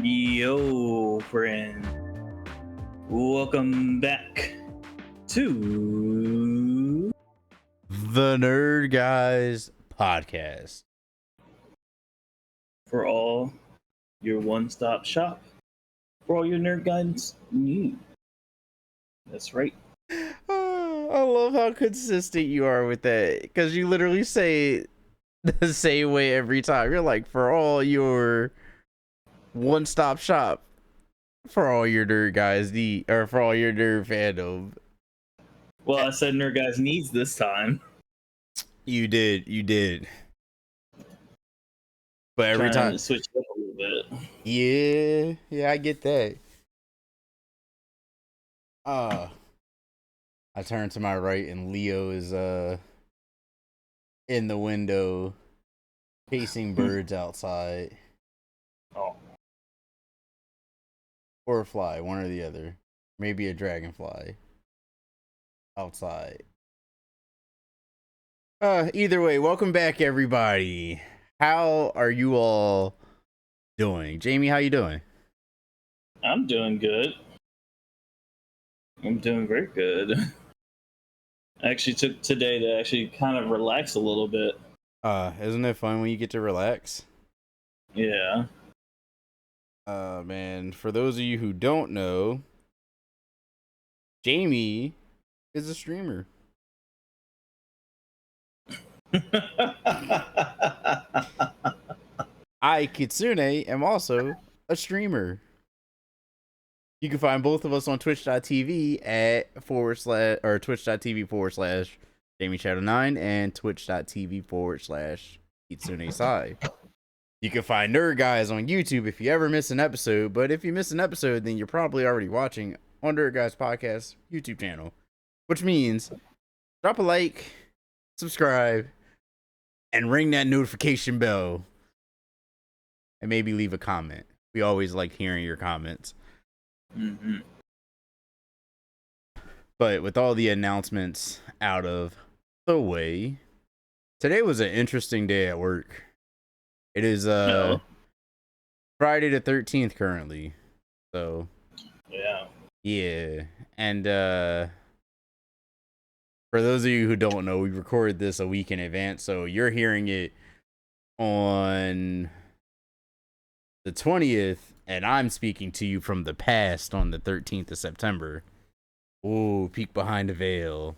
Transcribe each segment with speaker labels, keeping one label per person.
Speaker 1: Yo, friend. Welcome back to
Speaker 2: the Nerd Guys Podcast.
Speaker 1: For all your one-stop shop for all your nerd guys need. That's right.
Speaker 2: I love how consistent you are with that, because you literally say the same way every time. You're like, for all your one-stop shop for all your nerd guys need, or for all your nerd fandom.
Speaker 1: Well, I said nerd guys needs this time.
Speaker 2: You did. But every
Speaker 1: Trying
Speaker 2: time
Speaker 1: to switch it up a little bit.
Speaker 2: Yeah, I get that. I turn to my right and Leo is in the window chasing birds outside.
Speaker 1: Oh.
Speaker 2: Or a fly, one or the other. Maybe a dragonfly outside. Either way, welcome back everybody. How are you all doing? Jamie, how you doing?
Speaker 1: I'm doing good. I'm doing very good. I actually took today to actually kind of relax a little bit.
Speaker 2: Isn't it fun when you get to relax?
Speaker 1: Yeah.
Speaker 2: Man, for those of you who don't know, Jamie is a streamer. I, Kitsune, am also a streamer. You can find both of us on twitch.tv at twitch.tv/ Jamie Shadow 9 and twitch.tv/ Kitsune Sai. You can find Nerd Guys on YouTube if you ever miss an episode, but if you miss an episode, then you're probably already watching on Nerd Guys Podcast YouTube channel, which means drop a like, subscribe, and ring that notification bell, and maybe leave a comment. We always like hearing your comments.
Speaker 1: Mm-hmm.
Speaker 2: But with all the announcements out of the way, today was an interesting day at work. It is Friday the 13th currently. So yeah. And for those of you who don't know, we recorded this a week in advance, so you're hearing it on the 20th, and I'm speaking to you from the past on the 13th of September. Ooh, peek behind the veil.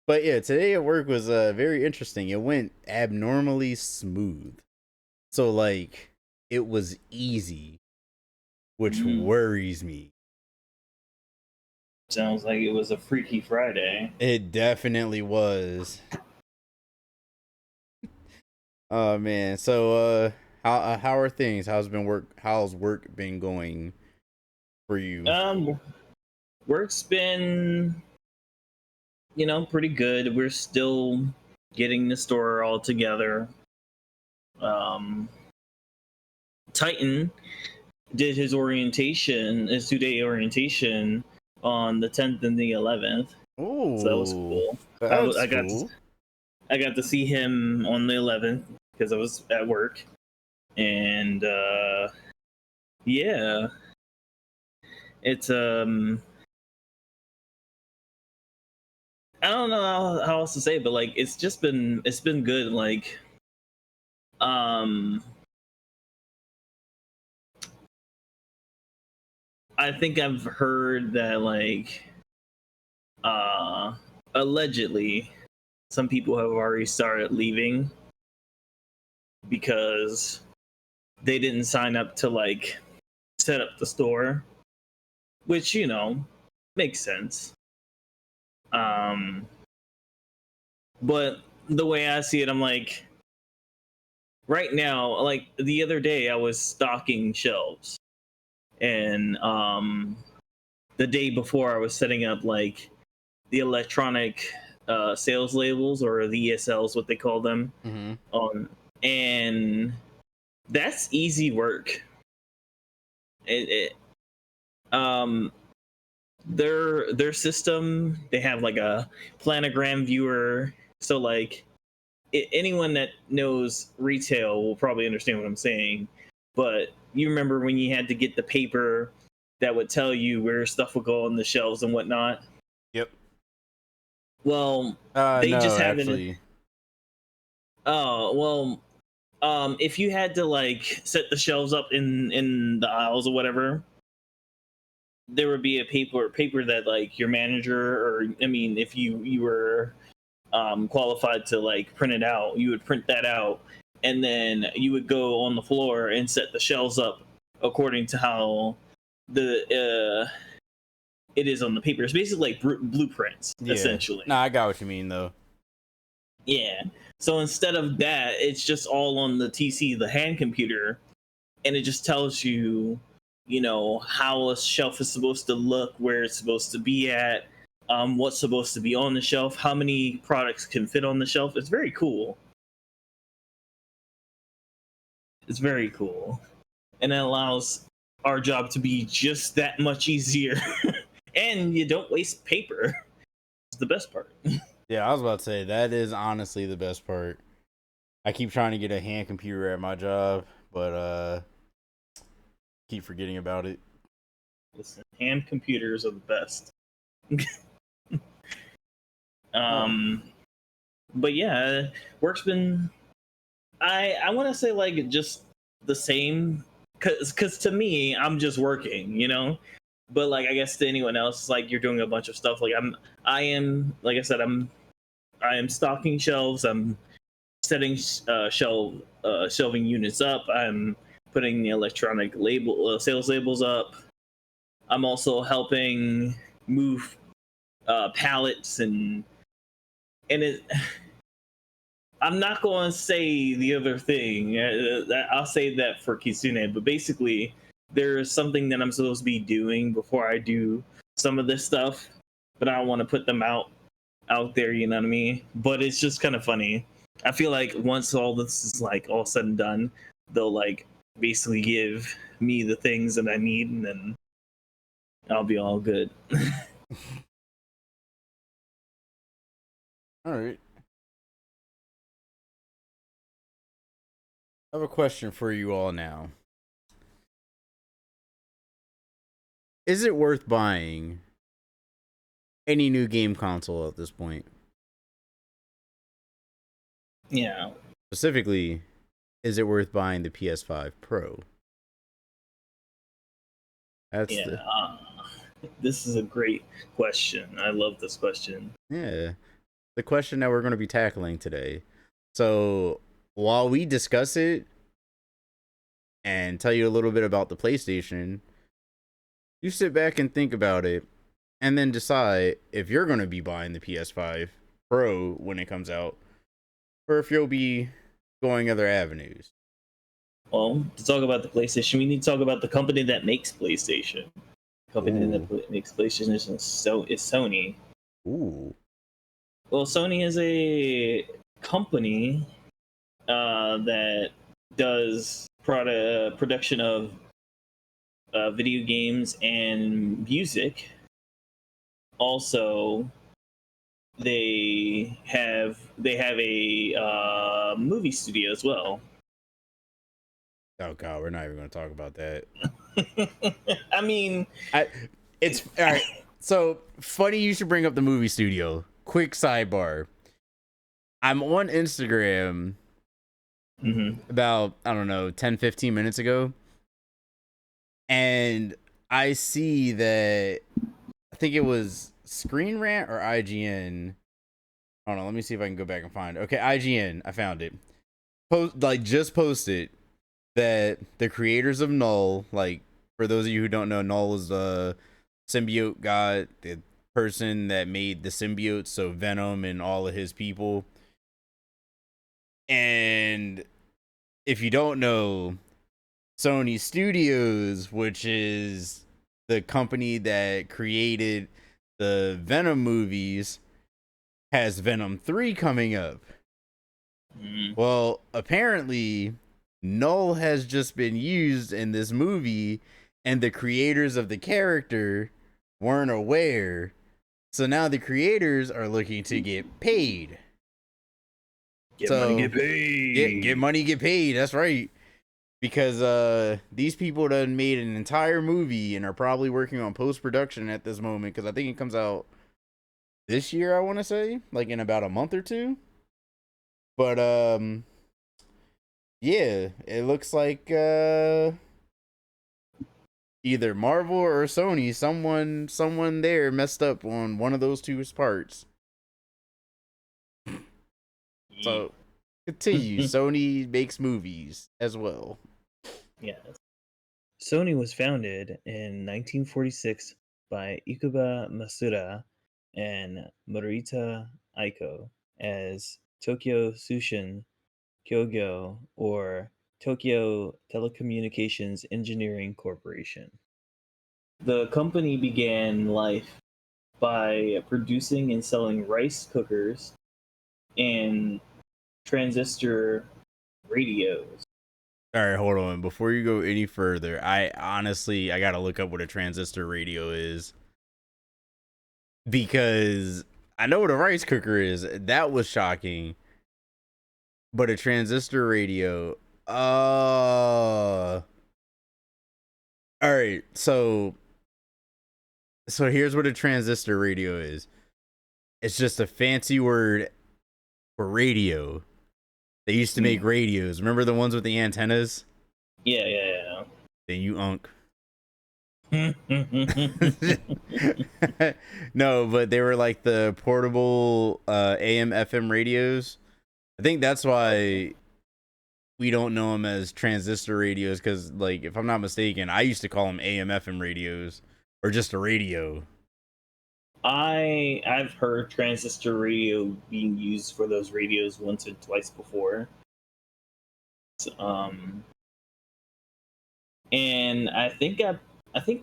Speaker 2: But yeah, today at work was very interesting. It went abnormally smooth. So like, it was easy, which worries me.
Speaker 1: Sounds like it was a Freaky Friday.
Speaker 2: It definitely was. Oh man, so how are things? How's work been going for you?
Speaker 1: Work's been, pretty good. We're still getting the store all together. Titan did his 2-day orientation on the 10th and the 11th.
Speaker 2: Oh,
Speaker 1: so that was cool. I got to see him on the 11th because I was at work, and yeah, it's I don't know how else to say, but like it's been good. Like I think I've heard that like allegedly some people have already started leaving because they didn't sign up to like set up the store, which makes sense. But the way I see it, I'm like, right now, like the other day I was stocking shelves, and the day before I was setting up like the electronic sales labels, or the ESLs, what they call them.
Speaker 2: Mm-hmm.
Speaker 1: And that's easy work. Their system, they have like a planogram viewer, so like anyone that knows retail will probably understand what I'm saying. but you remember when you had to get the paper that would tell you where stuff would go on the shelves and whatnot.
Speaker 2: Yep.
Speaker 1: Well, they
Speaker 2: No,
Speaker 1: just have it.
Speaker 2: actually.
Speaker 1: Oh well, if you had to like set the shelves up in the aisles or whatever, there would be a paper that like your manager, or I mean, if you were qualified to like print it out, you would print that out, and then you would go on the floor and set the shelves up according to how the it is on the paper. It's basically like blueprints, essentially.
Speaker 2: No, I got what you mean though.
Speaker 1: Yeah. So instead of that, it's just all on the TC, the hand computer, and it just tells you, you know, how a shelf is supposed to look, where it's supposed to be at, what's supposed to be on the shelf, how many products can fit on the shelf. It's very cool. It's very cool. And it allows our job to be just that much easier. And you don't waste paper. It's the best part.
Speaker 2: Yeah, I was about to say, that is honestly the best part. I keep trying to get a hand computer at my job, but keep forgetting about it.
Speaker 1: Listen, hand computers are the best. But yeah, work's been, I want to say like just the same, cause to me I'm just working, you know. But like I guess to anyone else, like you're doing a bunch of stuff. Like I am, like I said, I am stocking shelves. I'm setting shelving units up. I'm putting the electronic label sales labels up. I'm also helping move pallets and it. I'm not going to say the other thing. I'll say that for Kitsune, but basically, there's something that I'm supposed to be doing before I do some of this stuff, but I don't want to put them out there. You know what I mean? But it's just kind of funny. I feel like once all this is like all said and done, they'll like basically give me the things that I need, and then I'll be all good.
Speaker 2: All right. I have a question for you all now. Is it worth buying any new game console at this point?
Speaker 1: Yeah.
Speaker 2: Specifically, is it worth buying the PS5 Pro? That's
Speaker 1: This is a great question. I love this question.
Speaker 2: the question that we're going to be tackling today. So while we discuss it and tell you a little bit about the PlayStation, you sit back and think about it and then decide if you're going to be buying the PS5 Pro when it comes out, or if you'll be going other avenues.
Speaker 1: Well, to talk about the PlayStation, we need to talk about the company that makes PlayStation. The company that makes PlayStation is Sony.
Speaker 2: Ooh.
Speaker 1: Well, Sony is a company that does production of video games and music. Also, they have a movie studio as well.
Speaker 2: Oh god, we're not even going to talk about that.
Speaker 1: I mean,
Speaker 2: it's all right. So funny you should bring up the movie studio. Quick sidebar. I'm on Instagram about, I don't know, 10-15 minutes ago, and I see that, I think it was Screen Rant or IGN. Hold on, let me see if I can go back and find it. Okay, IGN, I found it. Just posted that the creators of Null, like, for those of you who don't know, Null is the symbiote god, the person that made the symbiotes, so Venom and all of his people. And if you don't know, Sony Studios, which is the company that created the Venom movies, has Venom 3 coming up. Well, apparently Null has just been used in this movie, and the creators of the character weren't aware. So now the creators are looking to get paid.
Speaker 1: Get money, get paid.
Speaker 2: Get money, get paid. That's right. because these people done made an entire movie and are probably working on post-production at this moment, because I think it comes out this year, I want to say, like in about a month or two. But yeah, it looks like either Marvel or Sony, someone there messed up on one of those two parts. So continue. Sony makes movies as well.
Speaker 1: Yes. Sony was founded in 1946 by Ikuba Masuda and Morita Aiko as Tokyo Tsushin Kyogyo, or Tokyo Telecommunications Engineering Corporation. The company began life by producing and selling rice cookers and transistor radios.
Speaker 2: All right, hold on. Before you go any further, I gotta look up what a transistor radio is, because I know what a rice cooker is. That was shocking. But a transistor radio. All right. So here's what a transistor radio is. It's just a fancy word for radio. They used to make radios. Remember the ones with the antennas?
Speaker 1: Yeah.
Speaker 2: Then you unk. No, but they were like the portable AM FM radios. I think that's why we don't know them as transistor radios, because, like, if I'm not mistaken, I used to call them AM FM radios, or just a radio.
Speaker 1: I've heard transistor radio being used for those radios once or twice before. And I think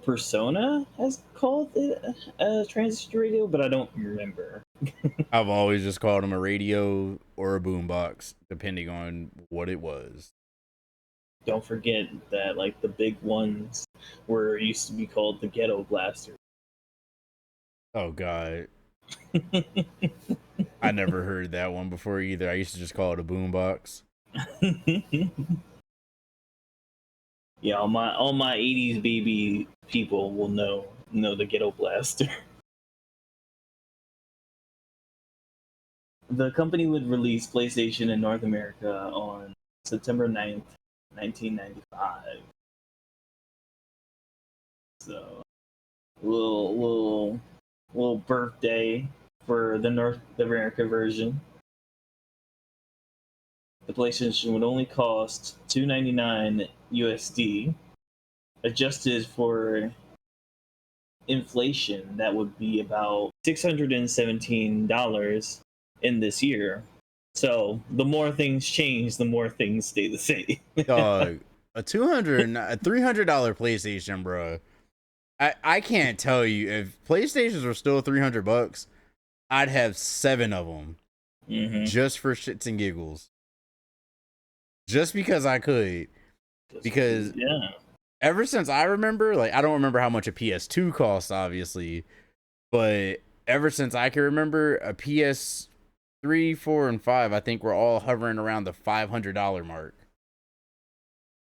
Speaker 1: Persona has called it a transistor radio, but I don't remember.
Speaker 2: I've always just called them a radio or a boombox, depending on what it was.
Speaker 1: Don't forget that, like, the big ones used to be called the ghetto blaster.
Speaker 2: Oh god. I never heard that one before either. I used to just call it a boombox.
Speaker 1: Yeah, all my 80s baby people will know the ghetto blaster. The company would release PlayStation in North America on September 9th, 1995. So, little birthday for the North America version. The PlayStation would only cost $299 USD. Adjusted for inflation, that would be about $617 in this year. So the more things change, the more things stay the same.
Speaker 2: Dog, a $300 PlayStation, bro. I can't tell you, if PlayStations were still $300, I'd have 7 of them, just for shits and giggles, just because I could. Because ever since I remember, like, I don't remember how much a PS2 costs, obviously, but ever since I can remember, a PS3, 4, and 5, I think we're all hovering around the $500 mark.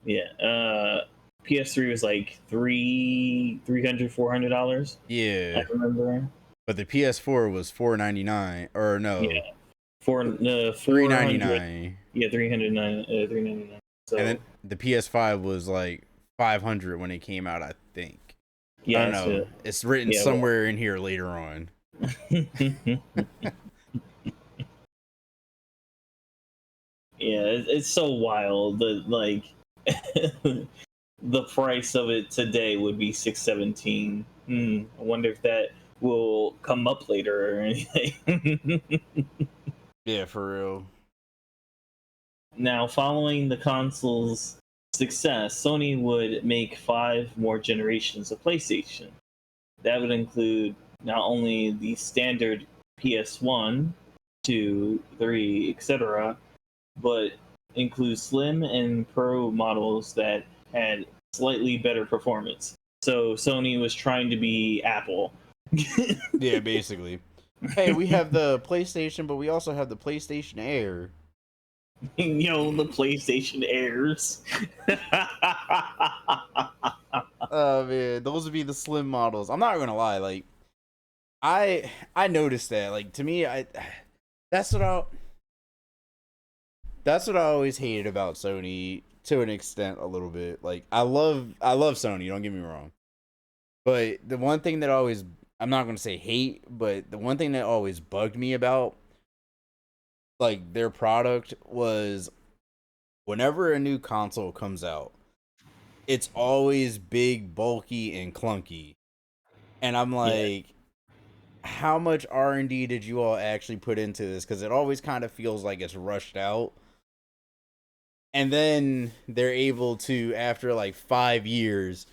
Speaker 1: Yeah, PS3 was like $300-$400.
Speaker 2: Yeah,
Speaker 1: I remember.
Speaker 2: But the PS4 was $499, or no,
Speaker 1: yeah, $399. Yeah, $399. So,
Speaker 2: and then the PS5 was like $500 when it came out, I think.
Speaker 1: Yeah,
Speaker 2: I don't know. It's written somewhere in here later on.
Speaker 1: Yeah, it's so wild that, like, the price of it today would be $617. I wonder if that will come up later or anything.
Speaker 2: Yeah, for real.
Speaker 1: Now, following the console's success, Sony would make 5 more generations of PlayStation. That would include not only the standard PS1, 2, 3, etc., but include slim and pro models that had slightly better performance. So Sony was trying to be Apple.
Speaker 2: Yeah, basically. Hey, we have the PlayStation, but we also have the PlayStation Air.
Speaker 1: The PlayStation Airs.
Speaker 2: Oh man, those would be the slim models. I'm not gonna lie, like I noticed that. Like to me, that's what I that's what I always hated about Sony to an extent a little bit. Like I love Sony, don't get me wrong. But the one thing that always I'm not gonna say hate, but the one thing that always bugged me about like their product was whenever a new console comes out, it's always big, bulky, and clunky. And I'm
Speaker 1: Yeah.
Speaker 2: like, how much R&D did you all actually put into this? Because it always kind of feels like it's rushed out. And then they're able to, after like 5 years,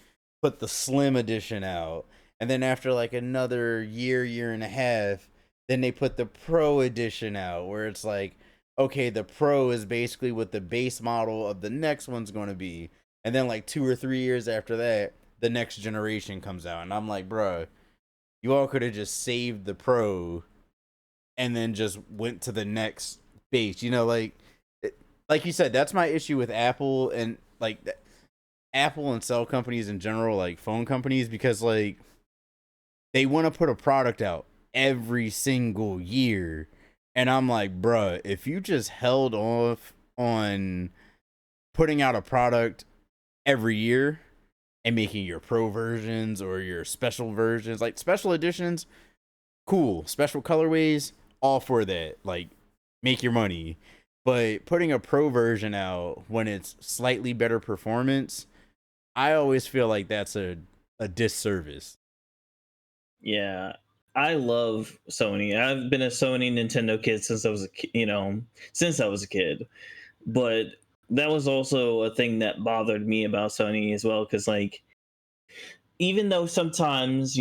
Speaker 2: put the Slim Edition out. And then after like another year and a half, then they put the Pro Edition out, where it's like, okay, the Pro is basically what the base model of the next one's going to be. And then like 2 or 3 years after that, the next generation comes out. And I'm like, bruh, you all could have just saved the Pro and then just went to the next base. Like you said, that's my issue with Apple and like Apple and cell companies in general, like phone companies, because like they want to put a product out every single year. And I'm like, bruh, if you just held off on putting out a product every year and making your pro versions or your special versions, like special editions, cool. Special colorways, all for that. Like, make your money. But putting a pro version out when it's slightly better performance, I always feel like that's a disservice.
Speaker 1: Yeah. I love Sony. I've been a Sony Nintendo kid since I was since I was a kid. But that was also a thing that bothered me about Sony as well, cuz like even though sometimes,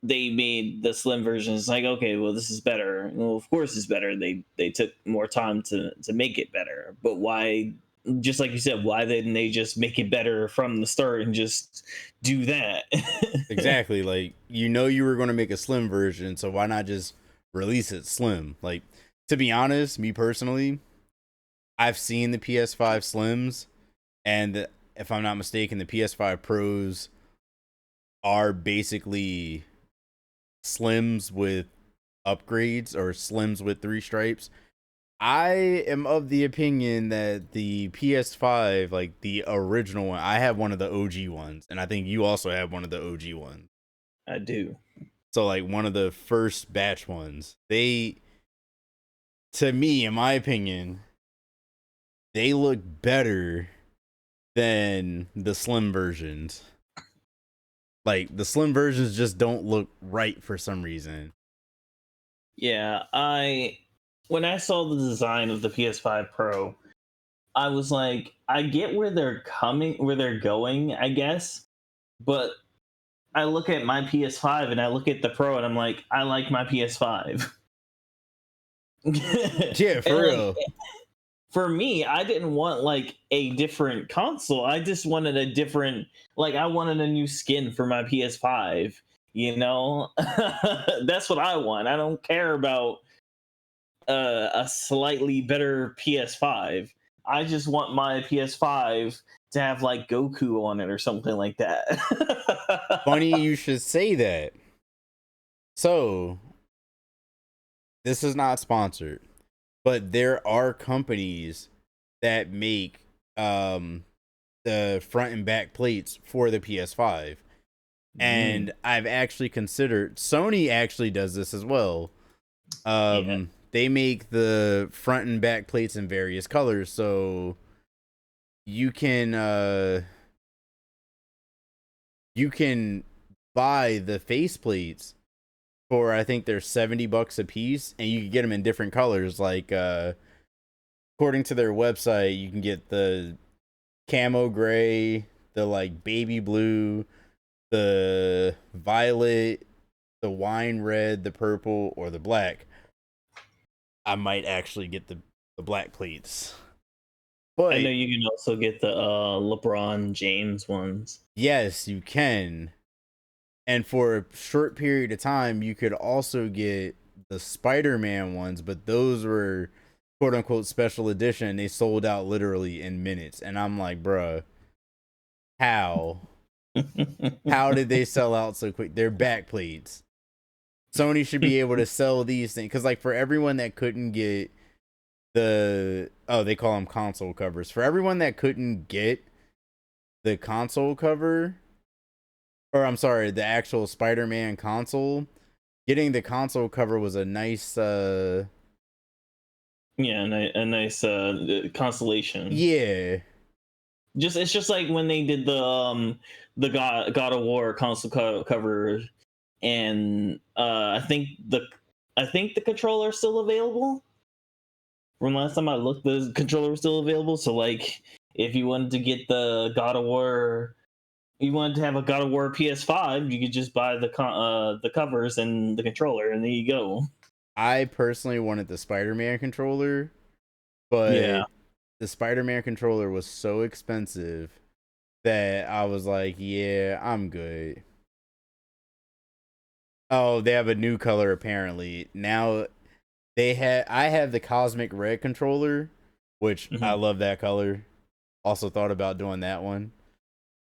Speaker 1: they made the slim version, it's like, okay, well, this is better. Well, of course it's better. They took more time to make it better. But why, just like you said, why didn't they just make it better from the start and just do that?
Speaker 2: Exactly. Like, you were going to make a slim version, so why not just release it slim? Like, to be honest, me personally, I've seen the PS5 Slims, and if I'm not mistaken, the PS5 Pros are basically Slims with upgrades or Slims with three stripes. I am of the opinion that the PS5, like the original one, I have one of the OG ones, and I think you also have one of the OG ones.
Speaker 1: I do.
Speaker 2: So, like, one of the first batch ones. To me, in my opinion, they look better than the slim versions. Like, the slim versions just don't look right for some reason.
Speaker 1: Yeah, when I saw the design of the PS5 Pro, I was like, I get where they're going, I guess, but I look at my PS5 and I look at the Pro and I'm like, I like my PS5.
Speaker 2: Yeah,
Speaker 1: And
Speaker 2: for
Speaker 1: like
Speaker 2: real.
Speaker 1: for me, I didn't want like a different console. I just wanted a different, like I wanted a new skin for my PS5, you know? That's what I want. I don't care about a slightly better PS5. I just want my PS5 to have like Goku on it or something like that.
Speaker 2: Funny you should say that. So, this is not sponsored, but there are companies that make um the front and back plates for the PS5.
Speaker 1: Mm,
Speaker 2: And I've actually considered Sony actually does this as well.
Speaker 1: yeah.
Speaker 2: They make the front and back plates in various colors, so you can uh you can buy the face plates for, I think they're $70 a piece, and you can get them in different colors. Like according to their website, you can get the camo gray, the like baby blue, the violet, the wine red, the purple, or the black. I might actually get the black plates.
Speaker 1: I know
Speaker 2: But
Speaker 1: you can also get the LeBron James ones.
Speaker 2: yes, you can. And for a short period of time, you could also get the Spider-Man ones, but those were quote unquote special edition. They sold out literally in minutes, and I'm like, bruh, how? How did they sell out so quick? They're back plates. Sony should be able to sell these things because, like, for everyone that couldn't get they call them console covers. For everyone that couldn't get the console cover, or I'm sorry, the actual Spider-Man console, getting the console cover was a nice
Speaker 1: a nice consolation.
Speaker 2: Yeah.
Speaker 1: It's just like when they did the God of War console cover, and I think the controller is still available. From last time I looked, the controller was still available. So like, if you wanted to get the God of War, you wanted to have a God of War PS5, you could just buy the covers and the controller, and there you go.
Speaker 2: I personally wanted the Spider-Man controller, but
Speaker 1: Yeah.
Speaker 2: the Spider-Man controller was so expensive that I was like, yeah, I'm good. Oh, they have a new color apparently. Now I have the Cosmic Red controller, which I love that color. Also thought about doing that one.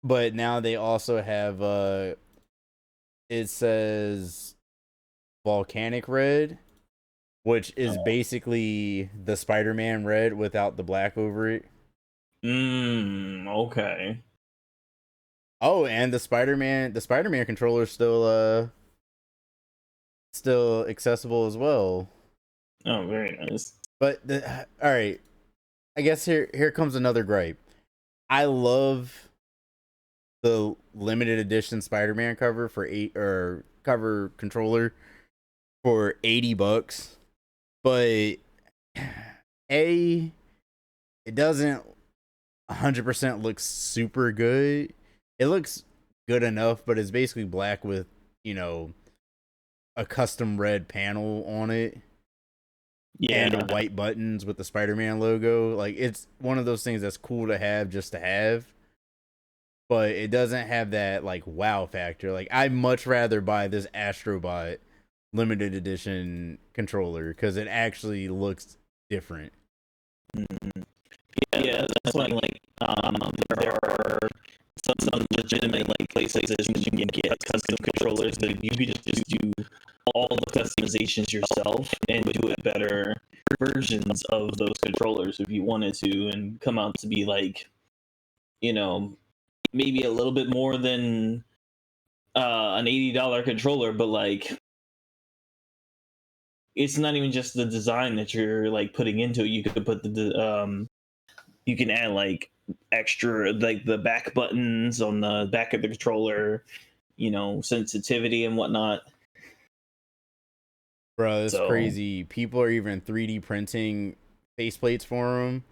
Speaker 2: But now they also have it says Volcanic Red, which is basically the Spider-Man red without the black over it.
Speaker 1: Okay.
Speaker 2: Oh, and the Spider-Man controller is still accessible as well.
Speaker 1: Oh, very nice.
Speaker 2: But all right, I guess here comes another gripe. I love the limited edition Spider-Man cover for cover controller for $80, but it doesn't 100% look super good. It looks good enough, but it's basically black with, a custom red panel on it.
Speaker 1: Yeah.
Speaker 2: And white buttons with the Spider-Man logo. Like, it's one of those things that's cool to have just to have. But it doesn't have that, like, wow factor. Like, I'd much rather buy this Astrobot limited edition controller because it actually looks different.
Speaker 1: Yeah, that's why, like, there are some legitimate, like, places you can get custom controllers that you could just do all the customizations yourself and do it better versions of those controllers if you wanted to, and come out to be like, maybe a little bit more than an $80 controller, but like, it's not even just the design that you're like putting into it. You could put you can add like extra, like the back buttons on the back of the controller, sensitivity and whatnot.
Speaker 2: Bro, it's crazy. People are even 3D printing faceplates for them,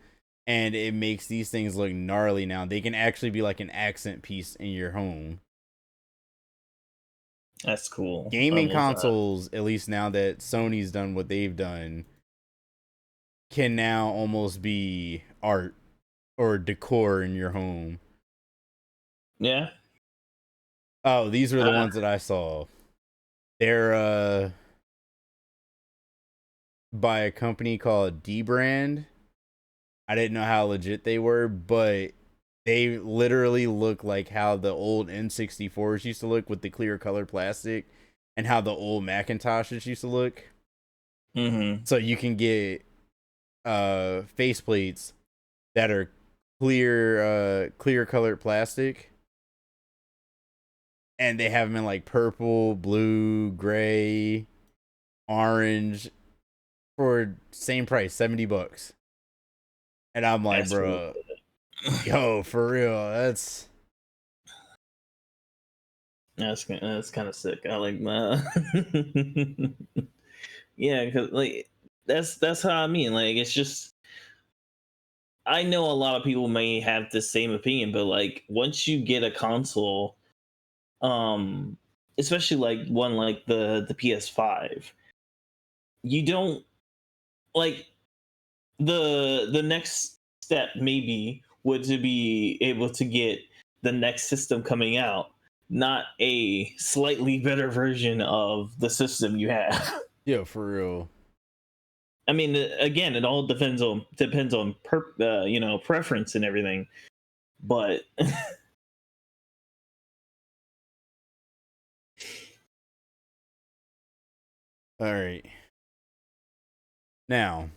Speaker 2: and it makes these things look gnarly now. They can actually be like an accent piece in your home.
Speaker 1: That's cool.
Speaker 2: Gaming consoles, at least now that Sony's done what they've done, can now almost be art or decor in your home.
Speaker 1: Yeah.
Speaker 2: Oh, these are the ones that I saw. They're by a company called D-Brand. I didn't know how legit they were, but they literally look like how the old N64s used to look with the clear color plastic, and how the old Macintoshes used to look. So you can get faceplates that are clear colored plastic, and they have them in like purple, blue, gray, orange for same price, $70. And I'm like, bro, yo, for real, that's
Speaker 1: kind of sick. I like that. Yeah, because like that's how I mean. Like, it's just, I know a lot of people may have the same opinion, but like, once you get a console, especially like one like the PS5, you don't like, the next step maybe would to be able to get the next system coming out, not a slightly better version of the system you have.
Speaker 2: Yeah, for real.
Speaker 1: I mean, again, it all depends on preference and everything. But
Speaker 2: All right. Now,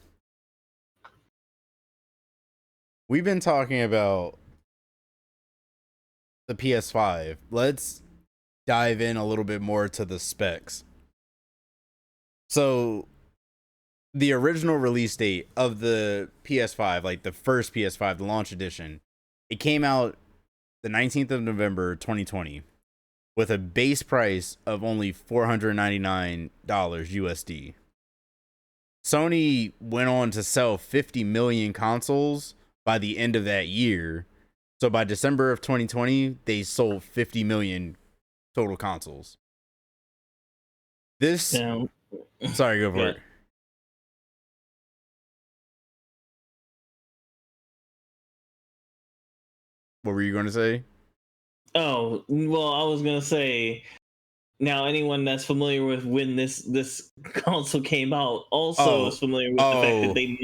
Speaker 2: we've been talking about the PS5. Let's dive in a little bit more to the specs. So, the original release date of the PS5, like the first PS5, the launch edition, it came out the 19th of November 2020 with a base price of only $499 USD. Sony went on to sell 50 million consoles by the end of that year. So by December of 2020, they sold 50 million total consoles. This, sorry, go for it. What were you going to say?
Speaker 1: Oh, well, I was going to say, now anyone that's familiar with when this console came out also is familiar with the fact that they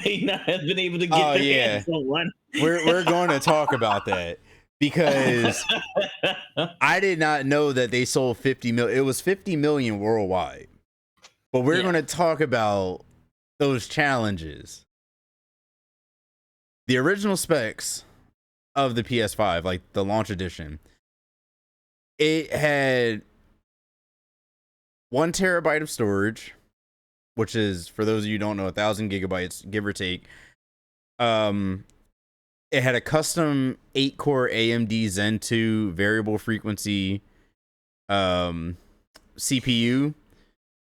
Speaker 1: may not have been able to get their hands on one.
Speaker 2: We're going to talk about that because I did not know that they sold 50 million. It was 50 million worldwide. But we're going to talk about those challenges. The original specs of the PS5, like the launch edition, it had 1 terabyte of storage, which is, for those of you who don't know, 1,000 gigabytes, give or take. It had a custom 8-core AMD Zen 2 variable frequency CPU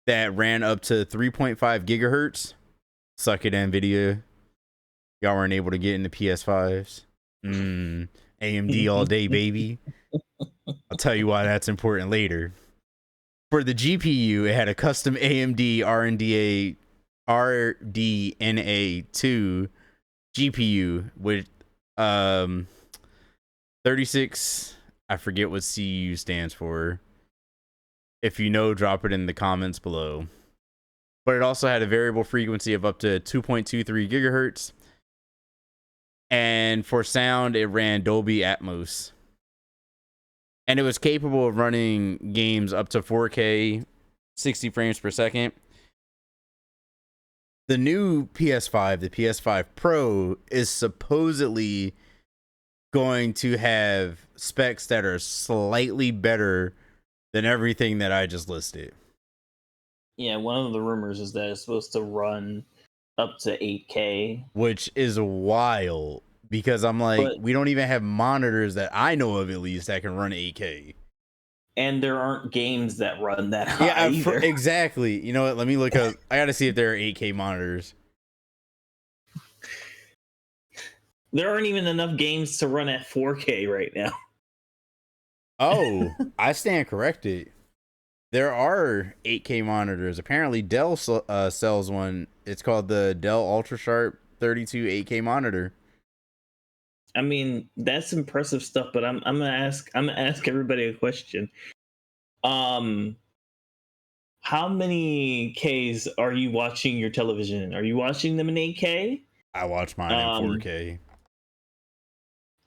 Speaker 2: that ran up to 3.5 gigahertz. Suck it, NVIDIA. Y'all weren't able to get into PS5s. AMD all day, baby. I'll tell you why that's important later. For the GPU, it had a custom AMD RDNA2 GPU with 36, I forget what CU stands for. If you know, drop it in the comments below. But it also had a variable frequency of up to 2.23 gigahertz. And for sound, it ran Dolby Atmos. And it was capable of running games up to 4K, 60 frames per second. The new PS5, the PS5 Pro, is supposedly going to have specs that are slightly better than everything that I just listed.
Speaker 1: Yeah, one of the rumors is that it's supposed to run up to 8K.
Speaker 2: Which is wild, because I'm like, we don't even have monitors that I know of, at least, that can run 8K.
Speaker 1: And there aren't games that run that high either.
Speaker 2: Exactly. You know what? Let me look up. I gotta see if there are 8K monitors.
Speaker 1: There aren't even enough games to run at 4K right now.
Speaker 2: Oh, I stand corrected. There are 8K monitors. Apparently, Dell sells one. It's called the Dell UltraSharp 32 8K monitor.
Speaker 1: I mean, that's impressive stuff. But I'm gonna ask everybody a question. How many Ks are you watching your television? Are you watching them in 8K?
Speaker 2: I watch mine in 4K.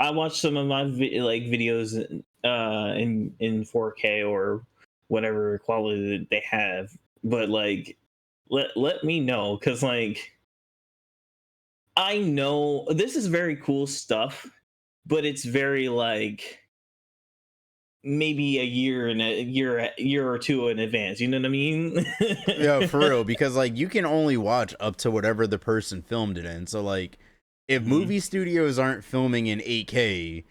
Speaker 1: I watch some of my videos in 4K or whatever quality that they have. But like, let me know, because like, I know this is very cool stuff, but it's very like maybe a year or two in advance. You know what I mean?
Speaker 2: Yeah, for real. Because like, you can only watch up to whatever the person filmed it in. So like, if movie studios aren't filming in 8K,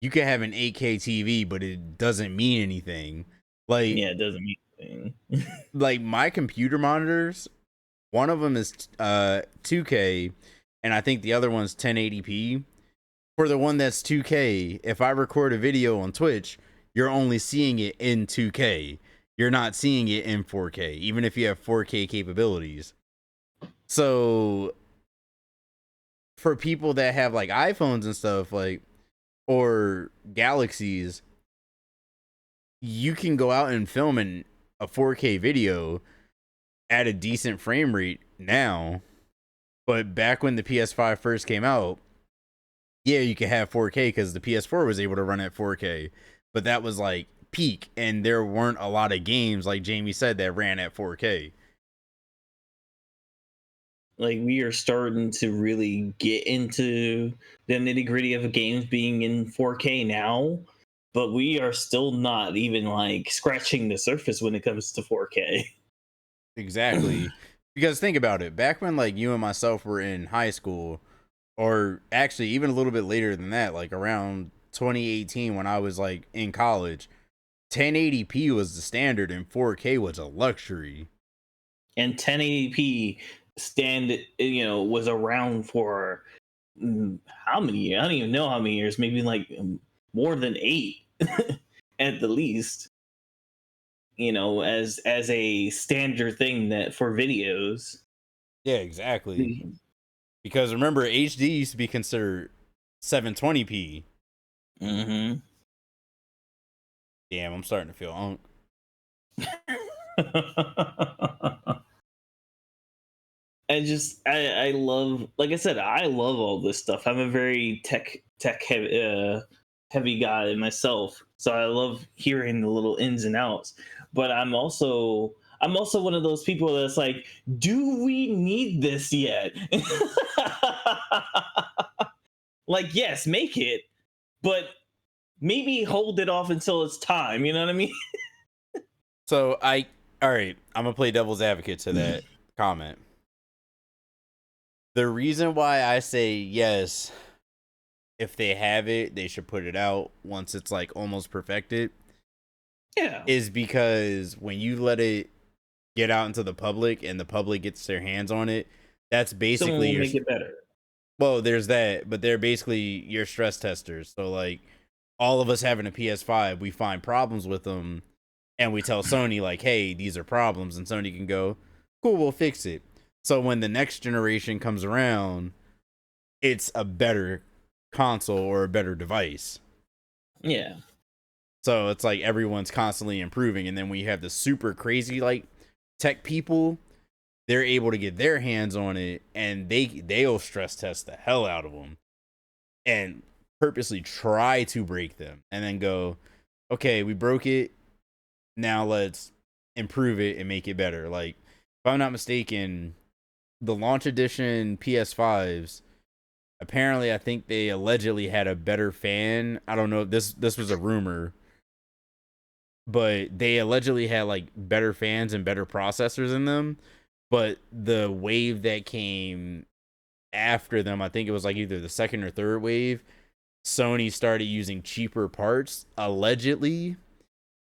Speaker 2: you can have an 8K TV, but it doesn't mean anything. Like,
Speaker 1: yeah, it doesn't mean anything.
Speaker 2: Like, my computer monitors, one of them is 2K, and I think the other one's 1080p. For the one that's 2K, if I record a video on Twitch, you're only seeing it in 2K. You're not seeing it in 4K, even if you have 4K capabilities. So for people that have like iPhones and stuff, like, or Galaxies, you can go out and film a 4K video, at a decent frame rate now. But back when the PS5 first came out, yeah, you could have 4K because the PS4 was able to run at 4K. But that was like peak, and there weren't a lot of games, like Jamie said, that ran at 4K.
Speaker 1: Like, we are starting to really get into the nitty gritty of games being in 4K now, but we are still not even like scratching the surface when it comes to 4K.
Speaker 2: Exactly. Because think about it. Back when like you and myself were in high school, or actually even a little bit later than that, like around 2018 when I was like in college, 1080p was the standard and 4K was a luxury.
Speaker 1: And 1080p was around for how many? I don't even know how many years. Maybe like more than 8 at the least. As a standard thing that for videos.
Speaker 2: Yeah, exactly. Because remember, HD used to be considered 720p.
Speaker 1: Mm-hmm.
Speaker 2: Damn, I'm starting to feel unk.
Speaker 1: I love, like I said, I love all this stuff. I'm a very tech heavy guy myself, so I love hearing the little ins and outs. But I'm also one of those people that's like, do we need this yet? Like, yes, make it, but maybe hold it off until it's time. You know what I mean?
Speaker 2: So all right, I'm gonna play devil's advocate to that comment. The reason why I say yes, if they have it, they should put it out once it's like almost perfected.
Speaker 1: Yeah.
Speaker 2: Is because when you let it get out into the public and the public gets their hands on it, that's
Speaker 1: Someone
Speaker 2: basically
Speaker 1: will
Speaker 2: your.
Speaker 1: make it better.
Speaker 2: Well, there's that, but they're basically your stress testers. So like, all of us having a PS5, we find problems with them, and we tell Sony like, "Hey, these are problems," and Sony can go, "Cool, we'll fix it." So when the next generation comes around, it's a better console or a better device.
Speaker 1: Yeah.
Speaker 2: So it's like everyone's constantly improving, and then when you have the super crazy like tech people, they're able to get their hands on it, and they'll stress test the hell out of them, and purposely try to break them, and then go, okay, we broke it, now let's improve it and make it better. Like if I'm not mistaken, the launch edition PS5s, apparently I think they allegedly had a better fan. I don't know if this was a rumor, but they allegedly had like better fans and better processors in them. But the wave that came after them, I think it was like either the second or third wave, Sony started using cheaper parts allegedly,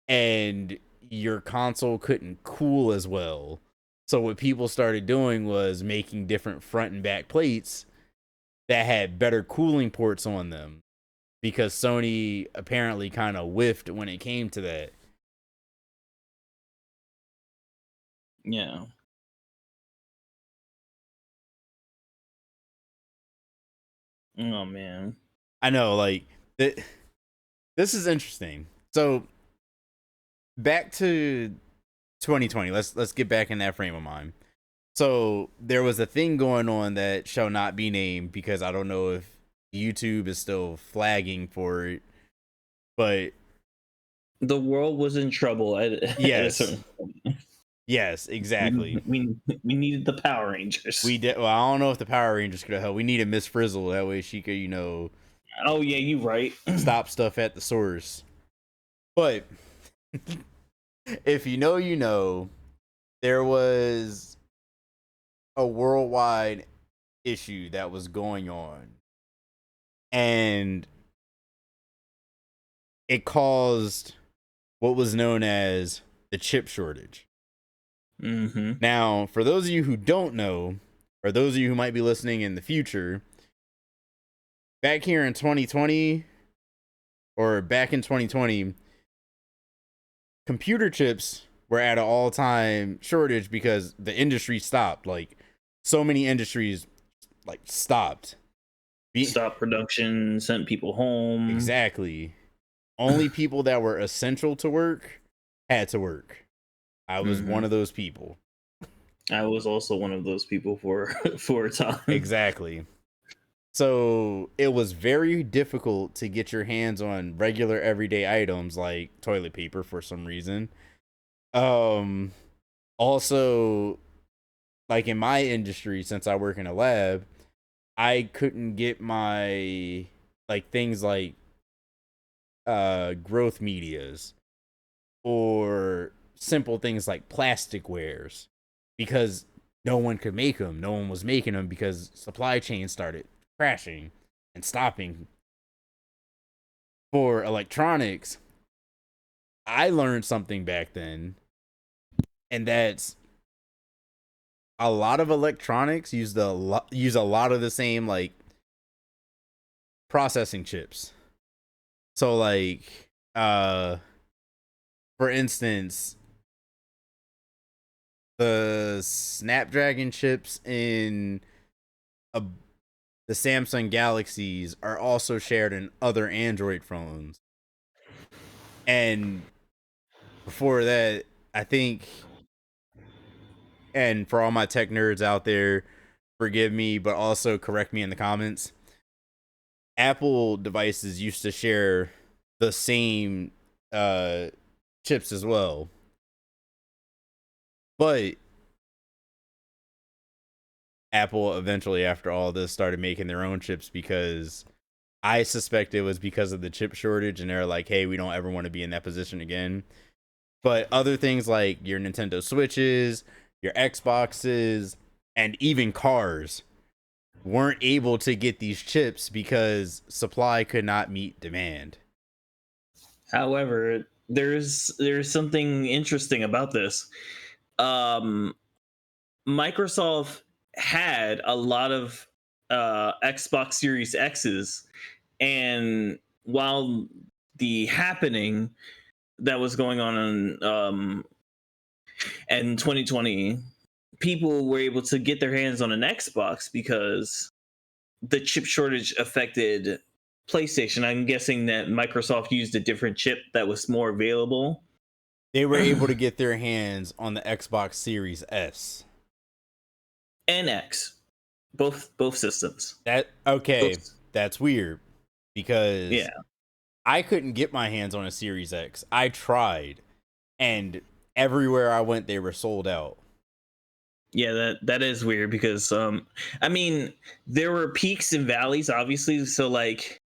Speaker 2: and your console couldn't cool as well. So what people started doing was making different front and back plates that had better cooling ports on them, because Sony apparently kind of whiffed when it came to that.
Speaker 1: Yeah. Oh man.
Speaker 2: I know, like this is interesting. So back to 2020. Let's get back in that frame of mind. So there was a thing going on that shall not be named because I don't know if YouTube is still flagging for it, but
Speaker 1: The world was in trouble at a
Speaker 2: yes,
Speaker 1: certain point.
Speaker 2: yes, exactly.
Speaker 1: We needed the Power Rangers.
Speaker 2: We did. Well, I don't know if the Power Rangers could have helped. We needed Miss Frizzle, that way she could,
Speaker 1: Oh yeah, you right.
Speaker 2: stop stuff at the source. But if you know, you know, there was a worldwide issue that was going on, and it caused what was known as the chip shortage.
Speaker 1: Mm-hmm.
Speaker 2: Now, for those of you who don't know, or those of you who might be listening in the future, back here in 2020, or back in 2020, computer chips were at an all-time shortage because the industry stopped. Like, so many industries like stopped.
Speaker 1: Stop production, sent people home.
Speaker 2: Exactly. Only people that were essential to work had to work. I was one of those people.
Speaker 1: I was also one of those people for for a time.
Speaker 2: Exactly. So it was very difficult to get your hands on regular everyday items like toilet paper for some reason. Um Also, like in my industry, since I work in a lab, I couldn't get my like things like growth medias or simple things like plastic wares because no one could make them. No one was making them because supply chain started crashing and stopping. For electronics, I learned something back then, and that's a lot of electronics use a lot of the same like processing chips. So like for instance, the Snapdragon chips in a, the Samsung Galaxies are also shared in other Android phones. And before that, I think, and for all my tech nerds out there, forgive me, but also correct me in the comments. Apple devices used to share the same uh, chips as well. But Apple eventually, after all this, started making their own chips because I suspect it was because of the chip shortage, and they're like, hey, we don't ever want to be in that position again. But other things like your Nintendo Switches, your Xboxes, and even cars weren't able to get these chips because supply could not meet demand.
Speaker 1: However, there's something interesting about this. Um, Microsoft had a lot of Xbox Series X's, and while the happening that was going on in 2020, people were able to get their hands on an Xbox because the chip shortage affected PlayStation. I'm guessing that Microsoft used a different chip that was more available.
Speaker 2: They were able to get their hands on the Xbox Series S.
Speaker 1: And X, both systems.
Speaker 2: That okay,
Speaker 1: Both,
Speaker 2: that's weird because
Speaker 1: yeah,
Speaker 2: I couldn't get my hands on a Series X. I tried, and everywhere I went, they were sold out.
Speaker 1: yeah. That is weird because I mean, there were peaks and valleys, obviously. So like,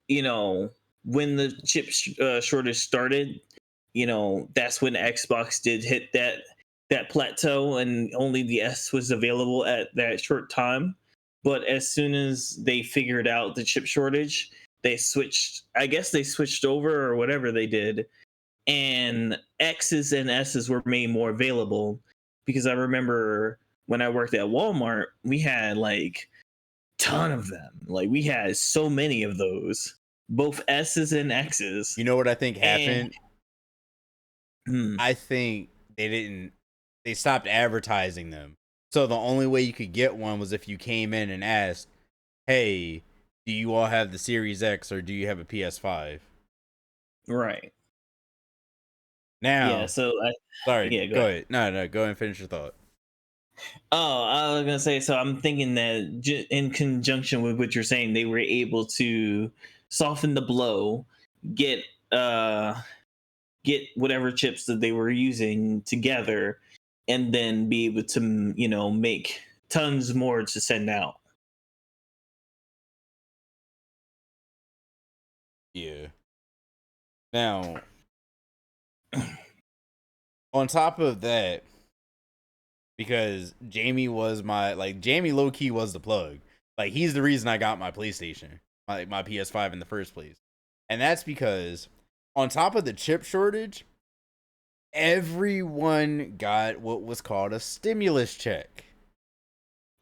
Speaker 1: you know, when the chip shortage started, that's when Xbox did hit that plateau, and only the S was available at that short time. But as soon as they figured out the chip shortage, they switched. I guess they switched over or whatever they did, and X's and S's were made more available. Because I remember when I worked at Walmart, we had like ton of them. Like we had so many of those, both S's and X's,
Speaker 2: You know what I think
Speaker 1: and
Speaker 2: happened?
Speaker 1: hmm,
Speaker 2: I think they stopped advertising them. So the only way you could get one was if you came in and asked, "Hey, do you all have the Series X or do you have a PS5?"
Speaker 1: right. Yeah,
Speaker 2: Now,
Speaker 1: so
Speaker 2: sorry,
Speaker 1: yeah, go
Speaker 2: go
Speaker 1: ahead.
Speaker 2: ahead. No, go ahead and finish your thought.
Speaker 1: Oh, I was gonna say. So I'm thinking that in conjunction with what you're saying, they were able to soften the blow, get uh get whatever chips that they were using together, and then be able to make tons more to send out.
Speaker 2: Yeah. Now, on top of that, because Jamie low key was the plug. Like he's the reason I got my PlayStation, my PS5 in the first place. And that's because on top of the chip shortage, everyone got what was called a stimulus check.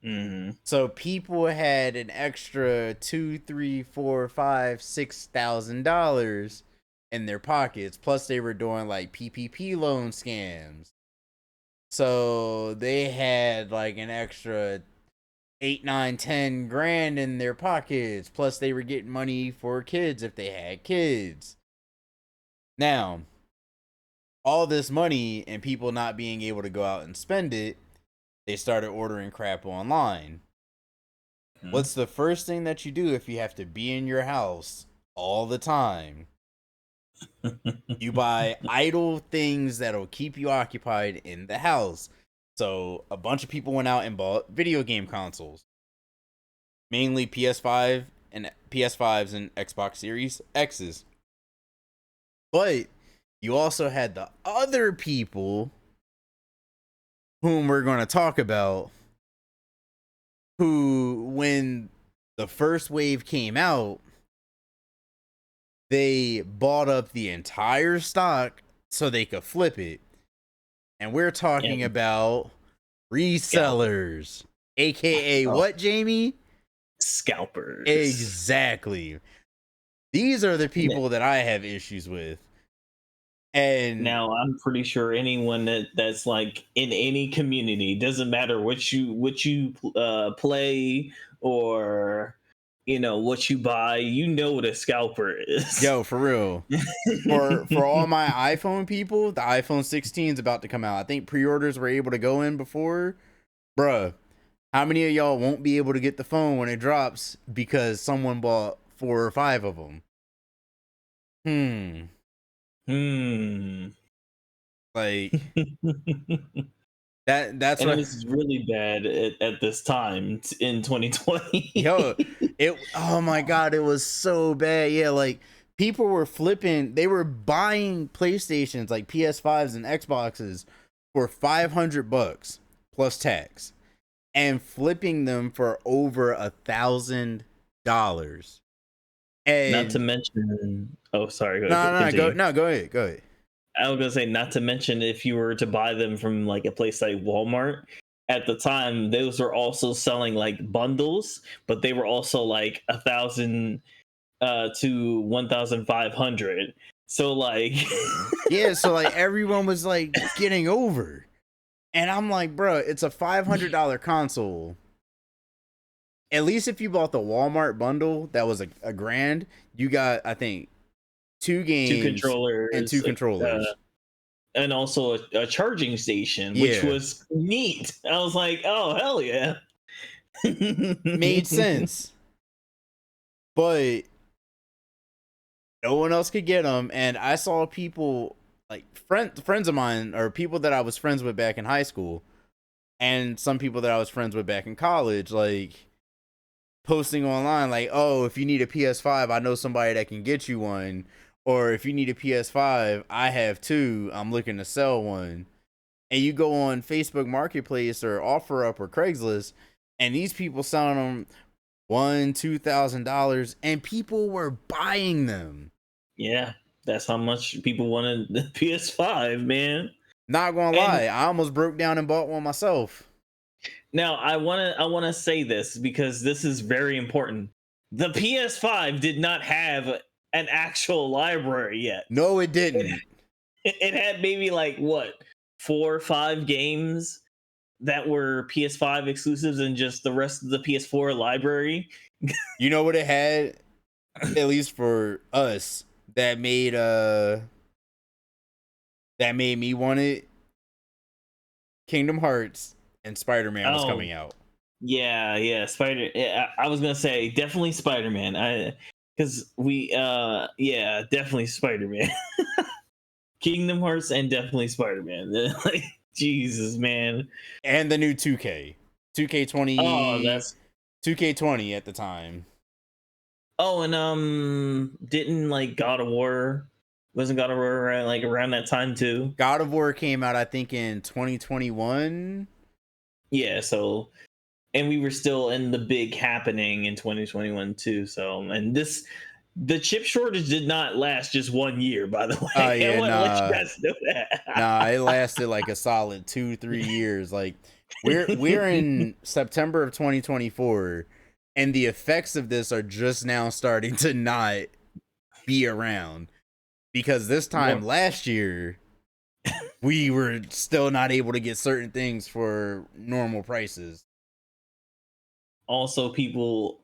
Speaker 1: Mm-hmm.
Speaker 2: So people had an extra $2, $3, $4, $5, $6,000 in their pockets. Plus they were doing like PPP loan scams. So they had like an extra 8, 9, 10 grand in their pockets. Plus they were getting money for kids if they had kids. Now, all this money and people not being able to go out and spend it they started ordering crap online. What's the first thing that you do if you have to be in your house all the time? You buy idle things that'll keep you occupied in the house. So a bunch of people went out and bought video game consoles, mainly PS5s and Xbox Series X's. But you also had the other people whom we're going to talk about, who, when the first wave came out, they bought up the entire stock so they could flip it. And we're talking about resellers, aka what, Jamie?
Speaker 1: Scalpers.
Speaker 2: Exactly. These are the people that I have issues with. And
Speaker 1: now I'm pretty sure anyone that's like in any community, doesn't matter what you play or what you buy, what a scalper is.
Speaker 2: Yo, for real. for all my iPhone people, the iPhone 16 is about to come out. I think pre-orders were able to go in before. Bruh, how many of y'all won't be able to get the phone when it drops because someone bought 4 or 5 of them? Like that's
Speaker 1: and
Speaker 2: what
Speaker 1: it's really bad at this time in 2020.
Speaker 2: Yo, oh my god, it was so bad. Yeah, like people were flipping, they were buying PlayStations, like PS5s and Xboxes, for $500 plus tax, and flipping them for over $1,000. And
Speaker 1: not to mention, oh sorry,
Speaker 2: go ahead.
Speaker 1: I was gonna say, not to mention, if you were to buy them from like a place like Walmart at the time, those were also selling like bundles, but they were also like 1,000 to 1,500. So like,
Speaker 2: yeah, so like everyone was like getting over, and I'm like, bro, it's a $500 console. At least if you bought the Walmart bundle, that was a grand. You got, I think, 2 games,
Speaker 1: 2 controllers,
Speaker 2: and 2 controllers.
Speaker 1: And also a charging station, which was neat. I was like, oh, hell yeah.
Speaker 2: Made sense. But no one else could get them. And I saw people, like friends of mine, or people that I was friends with back in high school, and some people that I was friends with back in college, like, posting online like, oh, if you need a PS5, I know somebody that can get you one. Or if you need a PS5, I have 2. I'm looking to sell one. And you go on Facebook Marketplace or OfferUp or Craigslist, and these people selling them $1,000-$2,000, and people were buying them.
Speaker 1: Yeah, that's how much people wanted the PS5, man.
Speaker 2: Not gonna lie, I almost broke down and bought one myself.
Speaker 1: Now I wanna say this because this is very important. The PS5 did not have an actual library yet.
Speaker 2: No, it didn't.
Speaker 1: It had maybe like what, 4 or 5 games that were PS5 exclusives, and just the rest of the PS4 library.
Speaker 2: You know what it had, at least for us, that made me want it? Kingdom Hearts and Spider-Man was coming out.
Speaker 1: Yeah, I was gonna say definitely Spider-Man. Because definitely Spider-Man. Kingdom Hearts and definitely Spider-Man. Like, Jesus, man.
Speaker 2: And the new 2K. 2K20.
Speaker 1: Oh, that's
Speaker 2: 2K20 at the time.
Speaker 1: Oh, and didn't like God of War, wasn't God of War around that time too?
Speaker 2: God of War came out, I think, in 2021.
Speaker 1: Yeah, so, and we were still in the big happening in 2021 too. So, and the chip shortage did not last just 1 year, by the way.
Speaker 2: Yeah,
Speaker 1: I let you guys know that.
Speaker 2: It lasted like a solid 2-3 years. Like, we're in September of 2024, and the effects of this are just now starting to not be around, because this time last year we were still not able to get certain things for normal prices.
Speaker 1: Also, people,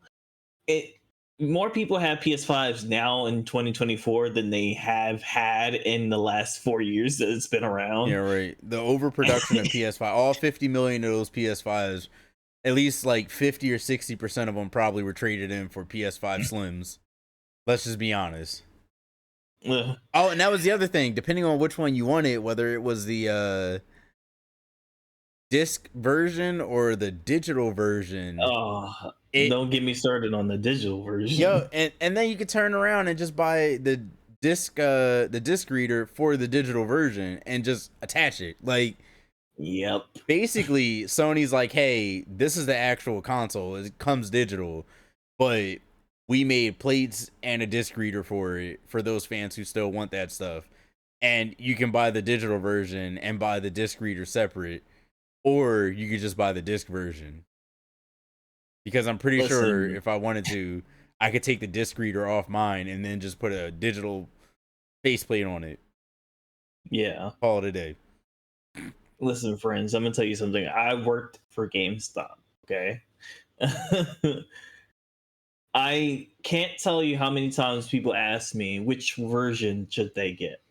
Speaker 1: more people have PS5s now in 2024 than they have had in the last 4 years that it's been around.
Speaker 2: Yeah, right. The overproduction of PS5, all 50 million of those PS5s, at least like 50 or 60% of them probably were traded in for PS5 Slims. Let's just be honest.
Speaker 1: Ugh.
Speaker 2: Oh, and that was the other thing. Depending on which one you wanted, whether it was the disc version or the digital version.
Speaker 1: Oh, don't get me started on the digital version.
Speaker 2: Yo, and then you could turn around and just buy the disc reader for the digital version and just attach it. Like,
Speaker 1: yep.
Speaker 2: Basically, Sony's like, hey, this is the actual console. It comes digital, but we made plates and a disc reader for it for those fans who still want that stuff. And you can buy the digital version and buy the disc reader separate, or you could just buy the disc version. Because I'm pretty sure if I wanted to, I could take the disc reader off mine and then just put a digital faceplate on it.
Speaker 1: Yeah.
Speaker 2: Call it a day.
Speaker 1: Listen, friends, I'm gonna tell you something. I worked for GameStop, okay? I can't tell you how many times people ask me which version should they get.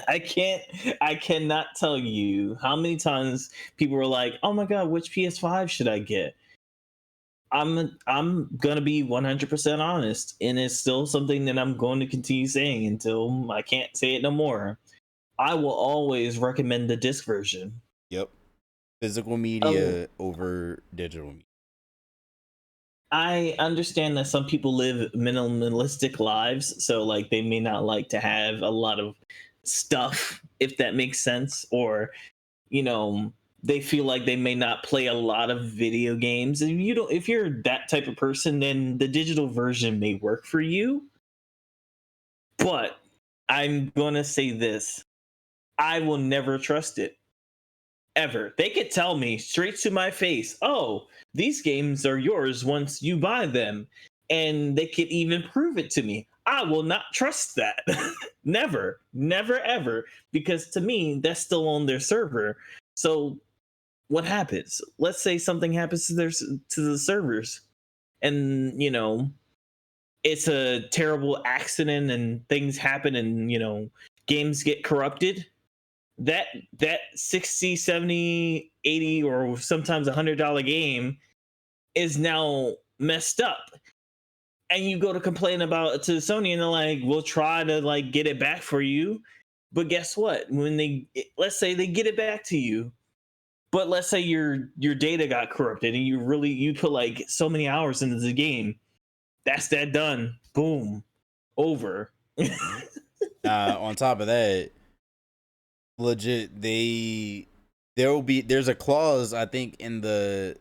Speaker 1: I cannot tell you how many times people were like, "Oh my god, which PS5 should I get?" I'm gonna be 100% honest, and it's still something that I'm going to continue saying until I can't say it no more. I will always recommend the disc version.
Speaker 2: Yep. Physical media over digital media.
Speaker 1: I understand that some people live minimalistic lives, so like they may not like to have a lot of stuff, if that makes sense, or you know, they feel like they may not play a lot of video games. And if you're that type of person, then the digital version may work for you. But I'm gonna say this. I will never trust it. Ever. They could tell me straight to my face, "Oh, these games are yours once you buy them." And they could even prove it to me. I will not trust that. Never. Never ever. Because to me, that's still on their server. So what happens? Let's say something happens to the servers, and it's a terrible accident and things happen, and games get corrupted. That 60, 70, 80, or sometimes $100 game is now messed up, and you go to complain about it to Sony, and they're like, "We'll try to like get it back for you." But guess what? When let's say they get it back to you, but let's say your data got corrupted and you put like so many hours into the game, that's that done. Boom. Over.
Speaker 2: On top of that, legit, there's a clause, I think, in the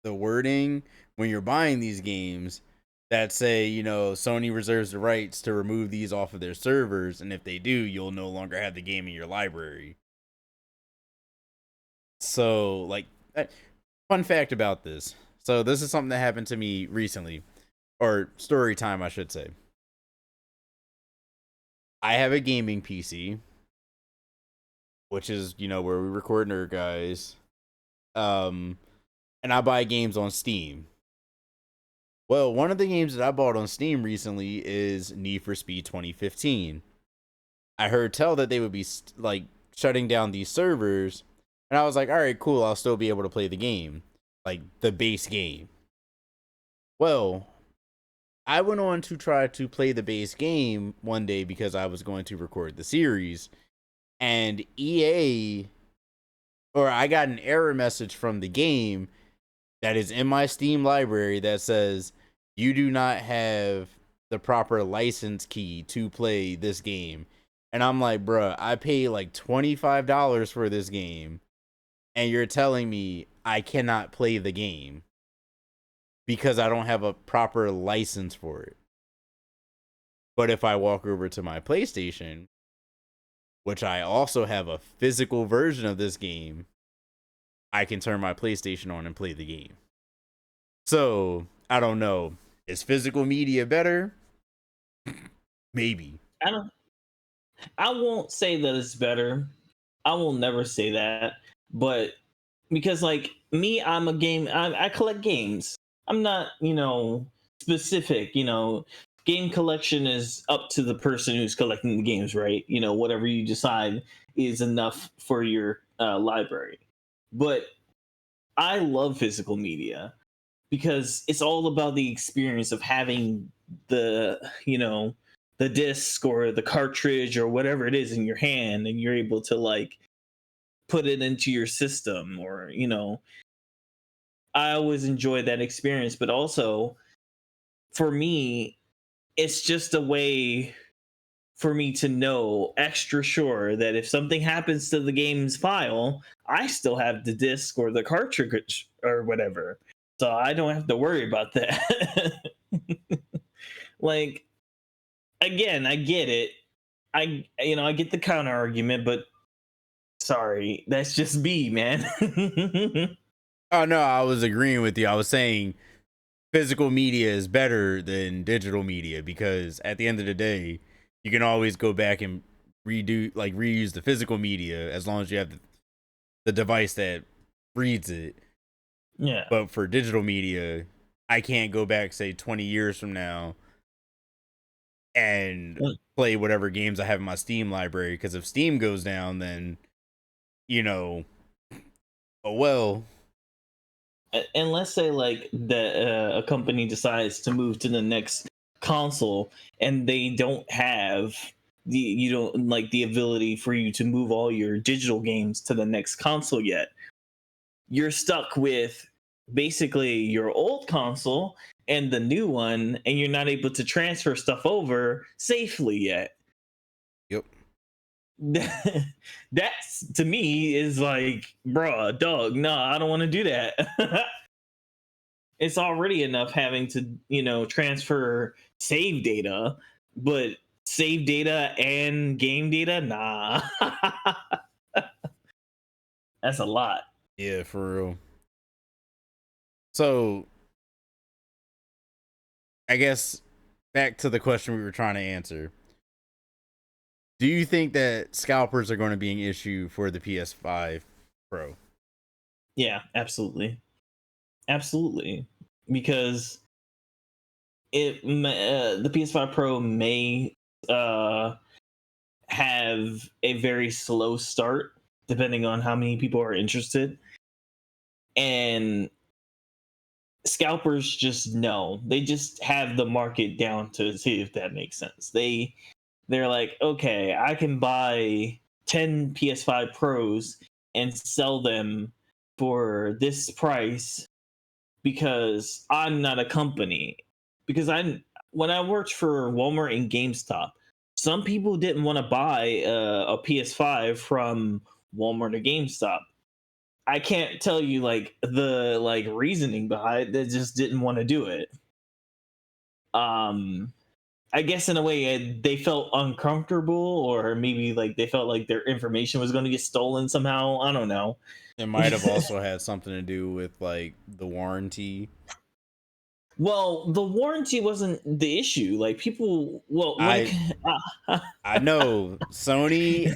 Speaker 2: wording when you're buying these games that say, Sony reserves the rights to remove these off of their servers, and if they do, you'll no longer have the game in your library. So, like, fun fact about this. So, this is something that happened to me recently, or story time, I should say. I have a gaming PC, which is, where we record Nerd Guys. And I buy games on Steam. Well, one of the games that I bought on Steam recently is Need for Speed 2015. I heard tell that they would be shutting down these servers, and I was like, all right, cool, I'll still be able to play the game, like the base game. Well, I went on to try to play the base game one day because I was going to record the series, and I got an error message from the game that is in my Steam library that says, you do not have the proper license key to play this game. And I'm like, bruh, I paid like $25 for this game, and you're telling me I cannot play the game because I don't have a proper license for it. But if I walk over to my PlayStation, which I also have a physical version of this game, I can turn my PlayStation on and play the game. So, I don't know. Is physical media better? Maybe.
Speaker 1: I won't say that it's better. I will never say that. But because like me, I collect games. I'm not, specific, game collection is up to the person who's collecting the games, right? Whatever you decide is enough for your library. But I love physical media because it's all about the experience of having the disc or the cartridge or whatever it is in your hand, and you're able to like put it into your system, or I always enjoy that experience. But also for me, it's just a way for me to know extra sure that if something happens to the game's file, I still have the disc or the cartridge or whatever. So I don't have to worry about that. Like, again, I get it. I get the counter argument, but sorry, that's just me, man.
Speaker 2: Oh no, I was agreeing with you. I was saying physical media is better than digital media because at the end of the day, you can always go back and reuse the physical media as long as you have the device that reads it.
Speaker 1: Yeah.
Speaker 2: But for digital media, I can't go back, say, 20 years from now and play whatever games I have in my Steam library. Because if Steam goes down, then, oh well.
Speaker 1: And let's say like that a company decides to move to the next console, and they don't have you don't like the ability for you to move all your digital games to the next console yet. You're stuck with basically your old console and the new one, and you're not able to transfer stuff over safely yet.
Speaker 2: Yep.
Speaker 1: That's, to me, is like, bruh, dog, no, I don't want to do that. It's already enough having to transfer save data, but save data and game data, nah. That's a lot.
Speaker 2: Yeah, for real. So, I guess back to the question we were trying to answer. Do you think that scalpers are going to be an issue for the PS5 Pro?
Speaker 1: Yeah, absolutely. Absolutely. Because the PS5 Pro may have a very slow start depending on how many people are interested. And scalpers just know. They just have the market down to see, if that makes sense. They're like, okay, I can buy 10 PS5 Pros and sell them for this price because I'm not a company. Because when I worked for Walmart and GameStop, some people didn't want to buy a PS5 from Walmart or GameStop. I can't tell you like the reasoning behind it. They just didn't want to do it. I guess in a way they felt uncomfortable, or maybe like they felt like their information was going to get stolen somehow. I don't know.
Speaker 2: It might have also had something to do with like the warranty.
Speaker 1: Well, the warranty wasn't the issue. Like people, well,
Speaker 2: I know Sony,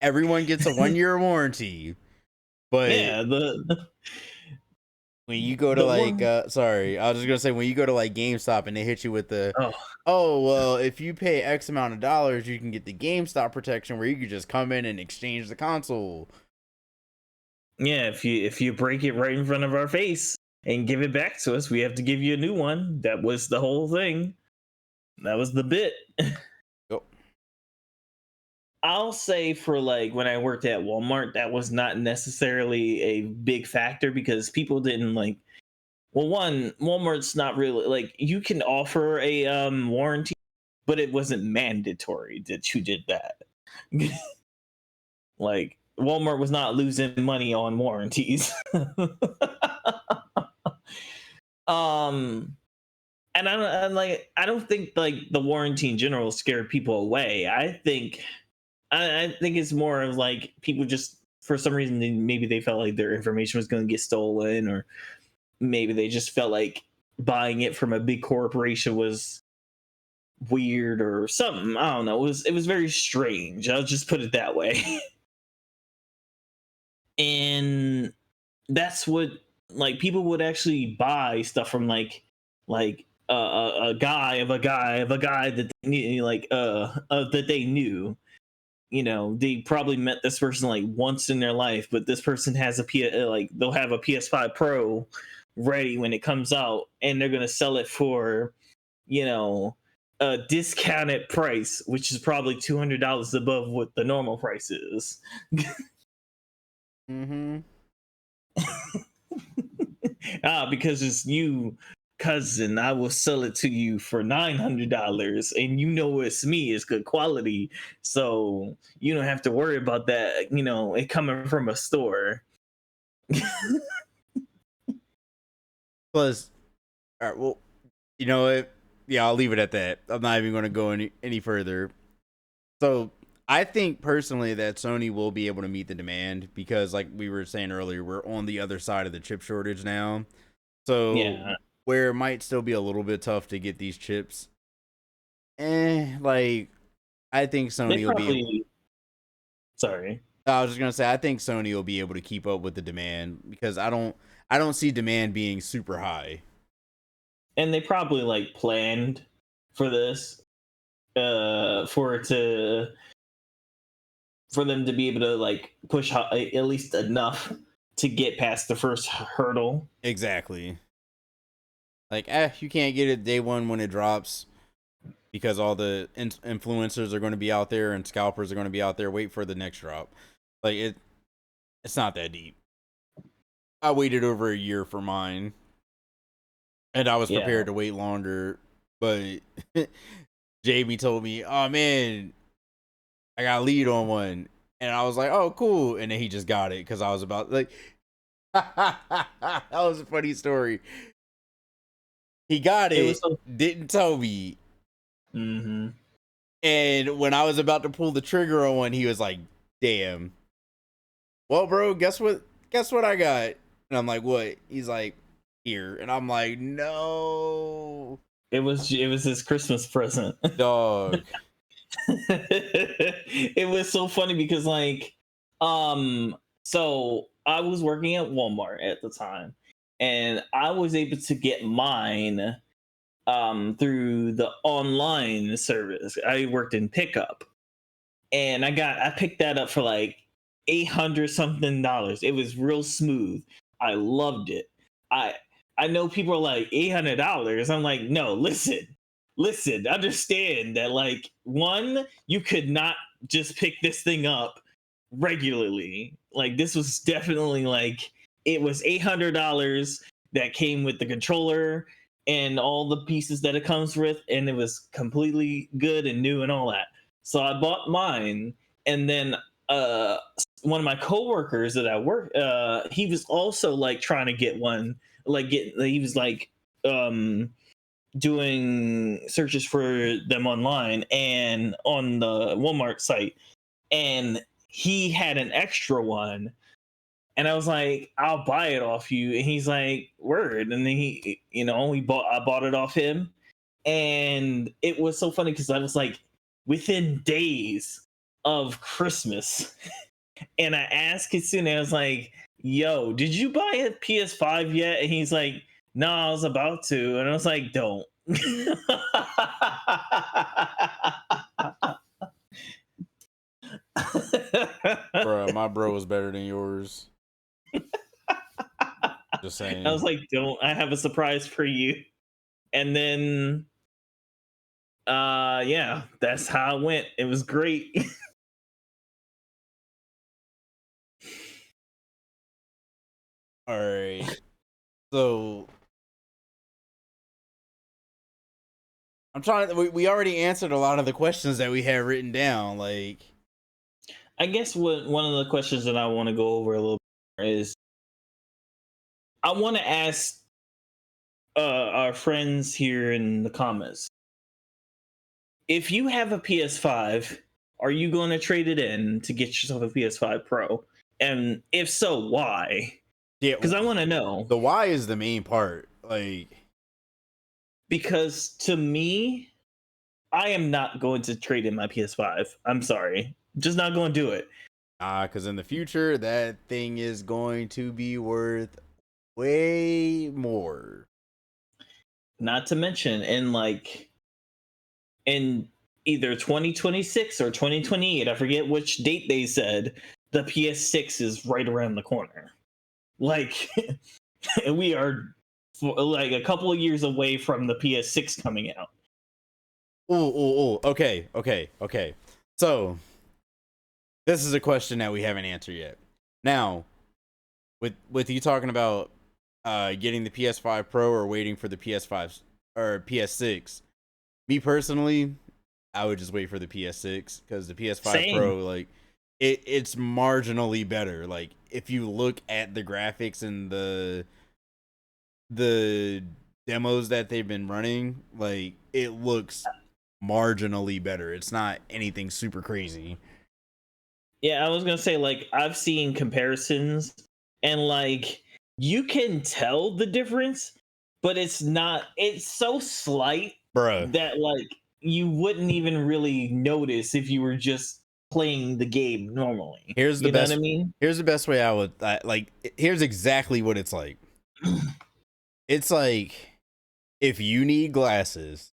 Speaker 2: everyone gets a 1-year warranty, but
Speaker 1: yeah,
Speaker 2: when you go to sorry, I was just gonna say when you go to like GameStop and they hit you with the
Speaker 1: oh
Speaker 2: well, if you pay X amount of dollars, you can get the GameStop protection where you could just come in and exchange the console.
Speaker 1: yeah, if you break it right in front of our face and give it back to us, we have to give you a new one. That was the whole thing. That was the bit.
Speaker 2: Yep.
Speaker 1: I'll say for like when I worked at Walmart, that was not necessarily a big factor because people didn't like. Well, one, Walmart's not really like you can offer a warranty, but it wasn't mandatory that you did that. Like Walmart was not losing money on warranties. um and I don't think like the warranty in general scared people away. I think it's more of like people just for some reason maybe they felt like their information was going to get stolen, or maybe they just felt like buying it from a big corporation was weird or something. I don't know. It was very strange. I'll just put it that way. And that's what like people would actually buy stuff from like a guy of a guy that they knew, that they knew. You know, they probably met this person like once in their life, but this person has they'll have a PS5 Pro ready when it comes out, and they're gonna sell it for, you know, a discounted price, which is probably $200 above what the normal price is.
Speaker 2: Mm-hmm.
Speaker 1: Because it's you, cousin. I will sell it to you for $900, and you know it's me. It's good quality, so you don't have to worry about that. You know, it coming from a store.
Speaker 2: Plus, all right, well, you know what? Yeah, I'll leave it at that. I'm not even going to go any further. So, I think personally that Sony will be able to meet the demand because, like we were saying earlier, we're on the other side of the chip shortage now. So,
Speaker 1: Yeah,
Speaker 2: where it might still be a little bit tough to get these chips, I think
Speaker 1: they
Speaker 2: Sony will be able.
Speaker 1: probably. Sorry.
Speaker 2: I was just gonna say I think Sony will be able to keep up with the demand because I don't see demand being super high.
Speaker 1: And they probably like planned for this, for it to for them to be able to like push at least enough to get past the first hurdle.
Speaker 2: Exactly. Like, you can't get it day one when it drops because all the influencers are going to be out there and scalpers are going to be out there. Wait for the next drop. Like it's not that deep. I waited over a year for mine, and I was
Speaker 1: Yeah,
Speaker 2: prepared to wait longer. But Jamie told me, "Oh man, I got a lead on one," and I was like, "Oh cool," and then he just got it because I was about like, that was a funny story. He got
Speaker 1: it was
Speaker 2: it,
Speaker 1: so.
Speaker 2: didn't tell me,
Speaker 1: Mm-hmm.
Speaker 2: and when I was about to pull the trigger on one, he was like, "Damn, well, bro, guess what? Guess what I got?" And I'm like, "What?" He's like, "Here," and I'm like, "No,
Speaker 1: It was his Christmas present.
Speaker 2: dog."
Speaker 1: It was so funny because so I was working at Walmart at the time, and I was able to get mine through the online service. I worked in pickup, and I picked that up for like 800 something dollars. It was real smooth. I loved it. I I know people are like $800. I'm like, no, listen, understand that like one, you could not just pick this thing up regularly. Like this was definitely like it was $800 that came with the controller and all the pieces that it comes with, and it was completely good and new and all that. So I bought mine, and then uh one of my coworkers that I work, he was also like trying to get one, he was like um doing searches for them online and on the Walmart site, and he had an extra one, and I was like, I'll buy it off you, and he's like, word. And then I bought it off him, and it was so funny because I was like within days of Christmas, and I asked Kitsune, I was like, yo, did you buy a PS5 yet? And he's like, no, I was about to. And I was like, don't.
Speaker 2: Bruh, my bro was better than yours. Just
Speaker 1: I was
Speaker 2: saying.
Speaker 1: like, don't. I have a surprise for you. And then yeah, that's how it went. It was great.
Speaker 2: All right. So I'm trying. We already answered a lot of the questions that we had written down. Like,
Speaker 1: I guess one of the questions that I want to go over a little bit is I want to ask our friends here in the comments, if you have a PS5, are you going to trade it in to get yourself a PS5 Pro? And if so, why?
Speaker 2: yeah,
Speaker 1: Because I want to know.
Speaker 2: the why is the main part. Like,
Speaker 1: Because to me, I am not going to trade in my PS5. I'm sorry. Just not going to do it.
Speaker 2: because in the future that thing is going to be worth way more.
Speaker 1: not to mention in either 2026 or 2028, I forget which date they said, the PS6 is right around the corner. Like we are like a couple of years away from the PS6 coming out.
Speaker 2: Okay. So this is a question that we haven't answered yet. Now, with you talking about getting the PS5 Pro or waiting for the PS5 or PS6, me personally, I would just wait for the PS6 because the PS5
Speaker 1: Same.
Speaker 2: Pro, like, it's marginally better. Like, if you look at the graphics and the demos that they've been running, like, it looks marginally better. It's not anything super crazy.
Speaker 1: Yeah, I was gonna say, like, I've seen comparisons, and like you can tell the difference, but it's so slight
Speaker 2: Bruh.
Speaker 1: that like you wouldn't even really notice if you were just playing the game normally.
Speaker 2: Here's the
Speaker 1: You know
Speaker 2: best
Speaker 1: what I mean?
Speaker 2: here's the best way I would like here's exactly what it's like. It's like if you need glasses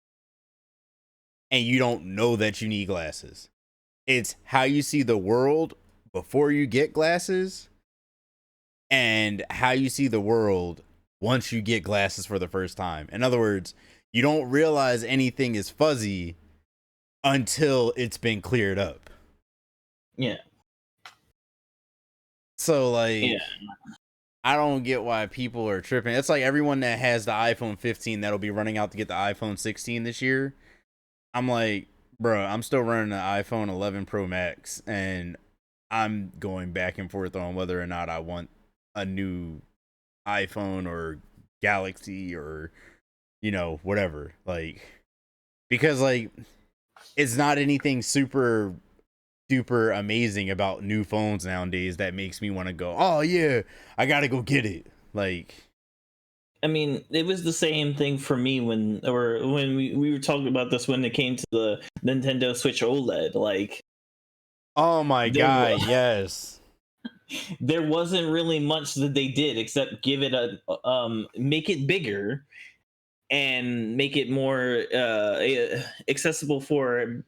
Speaker 2: and you don't know that you need glasses. It's how you see the world before you get glasses and how you see the world once you get glasses for the first time. In other words, you don't realize anything is fuzzy until it's been cleared up.
Speaker 1: Yeah.
Speaker 2: So, like,
Speaker 1: Yeah.
Speaker 2: I don't get why people are tripping. It's like everyone that has the iPhone 15 that'll be running out to get the iPhone 16 this year. I'm like, bro, I'm still running the iPhone 11 Pro Max, and I'm going back and forth on whether or not I want a new iPhone or Galaxy or, you know, whatever. Like, because, like, it's not anything super duper amazing about new phones nowadays that makes me want to go, oh yeah, I gotta go get it. Like,
Speaker 1: I mean, it was the same thing for me when we were talking about this when it came to the Nintendo Switch OLED. Like,
Speaker 2: oh my
Speaker 1: there
Speaker 2: god,
Speaker 1: was
Speaker 2: yes.
Speaker 1: there wasn't really much that they did except give it a make it bigger and make it more accessible for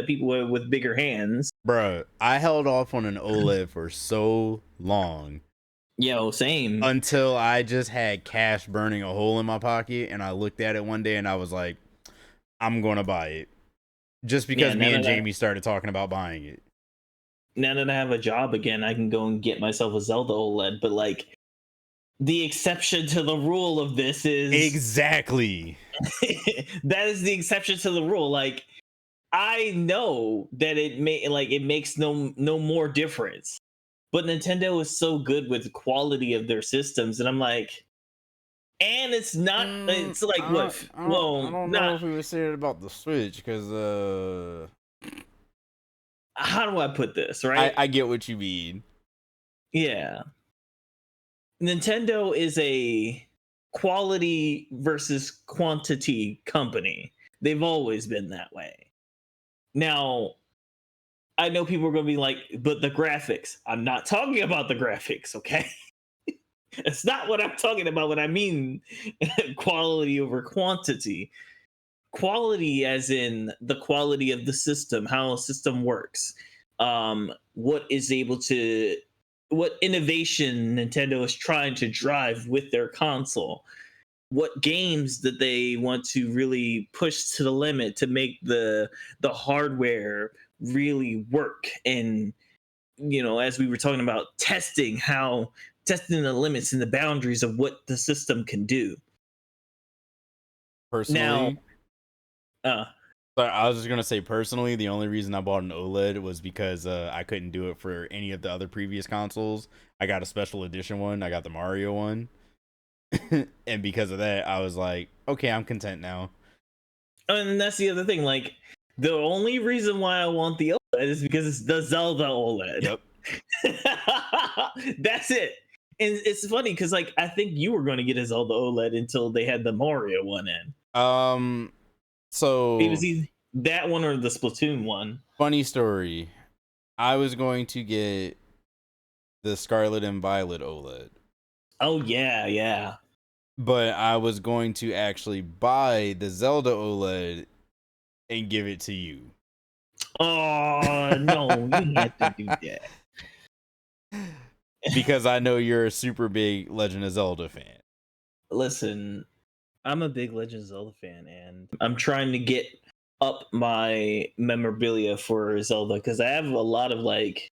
Speaker 1: people with bigger hands.
Speaker 2: Bro, I held off on an OLED for so long
Speaker 1: Yo, same.
Speaker 2: until I just had cash burning a hole in my pocket, and I looked at it one day and I was like, I'm gonna buy it. Just because
Speaker 1: Yeah,
Speaker 2: me and Jamie started talking about buying it.
Speaker 1: now that I have a job again, I can go and get myself a Zelda OLED. But like, the exception to the rule of this is
Speaker 2: Exactly.
Speaker 1: that is the exception to the rule. Like, I know that it makes no more difference, but Nintendo is so good with the quality of their systems, and I'm like, and it's not. It's like what?
Speaker 2: I
Speaker 1: Well,
Speaker 2: don't know
Speaker 1: not.
Speaker 2: if we were saying about the Switch because
Speaker 1: How do I put this? Right?
Speaker 2: I get what you mean.
Speaker 1: Yeah. Nintendo is a quality versus quantity company. They've always been that way. Now, I know people are going to be like, but the graphics. I'm not talking about the graphics, okay? It's not what I'm talking about when I mean quality over quantity. Quality, as in the quality of the system, how a system works, what is able to, what innovation Nintendo is trying to drive with their console, what games that they want to really push to the limit to make the hardware really work. And as we were talking about testing, how testing the limits and the boundaries of what the system can do. Now,
Speaker 2: Personally,
Speaker 1: uh
Speaker 2: but I was just gonna say personally, the only reason I bought an OLED was because I couldn't do it for any of the other previous consoles. I got a special edition one. I got the Mario one, and because of that, I was like, okay, I'm content now.
Speaker 1: and that's the other thing. Like, the only reason why I want the OLED is because it's the Zelda OLED.
Speaker 2: Yep.
Speaker 1: That's it. And it's funny because, like, I think you were going to get a Zelda OLED until they had the Mario one in.
Speaker 2: So
Speaker 1: It was either that one or the Splatoon one.
Speaker 2: funny story. I was going to get the Scarlet and Violet OLED.
Speaker 1: Oh yeah, yeah.
Speaker 2: but I was going to actually buy the Zelda OLED and give it to you.
Speaker 1: Oh no, you have to do that.
Speaker 2: Because I know you're a super big Legend of Zelda fan.
Speaker 1: Listen, I'm a big Legend of Zelda fan, and I'm trying to get up my memorabilia for Zelda because I have a lot of like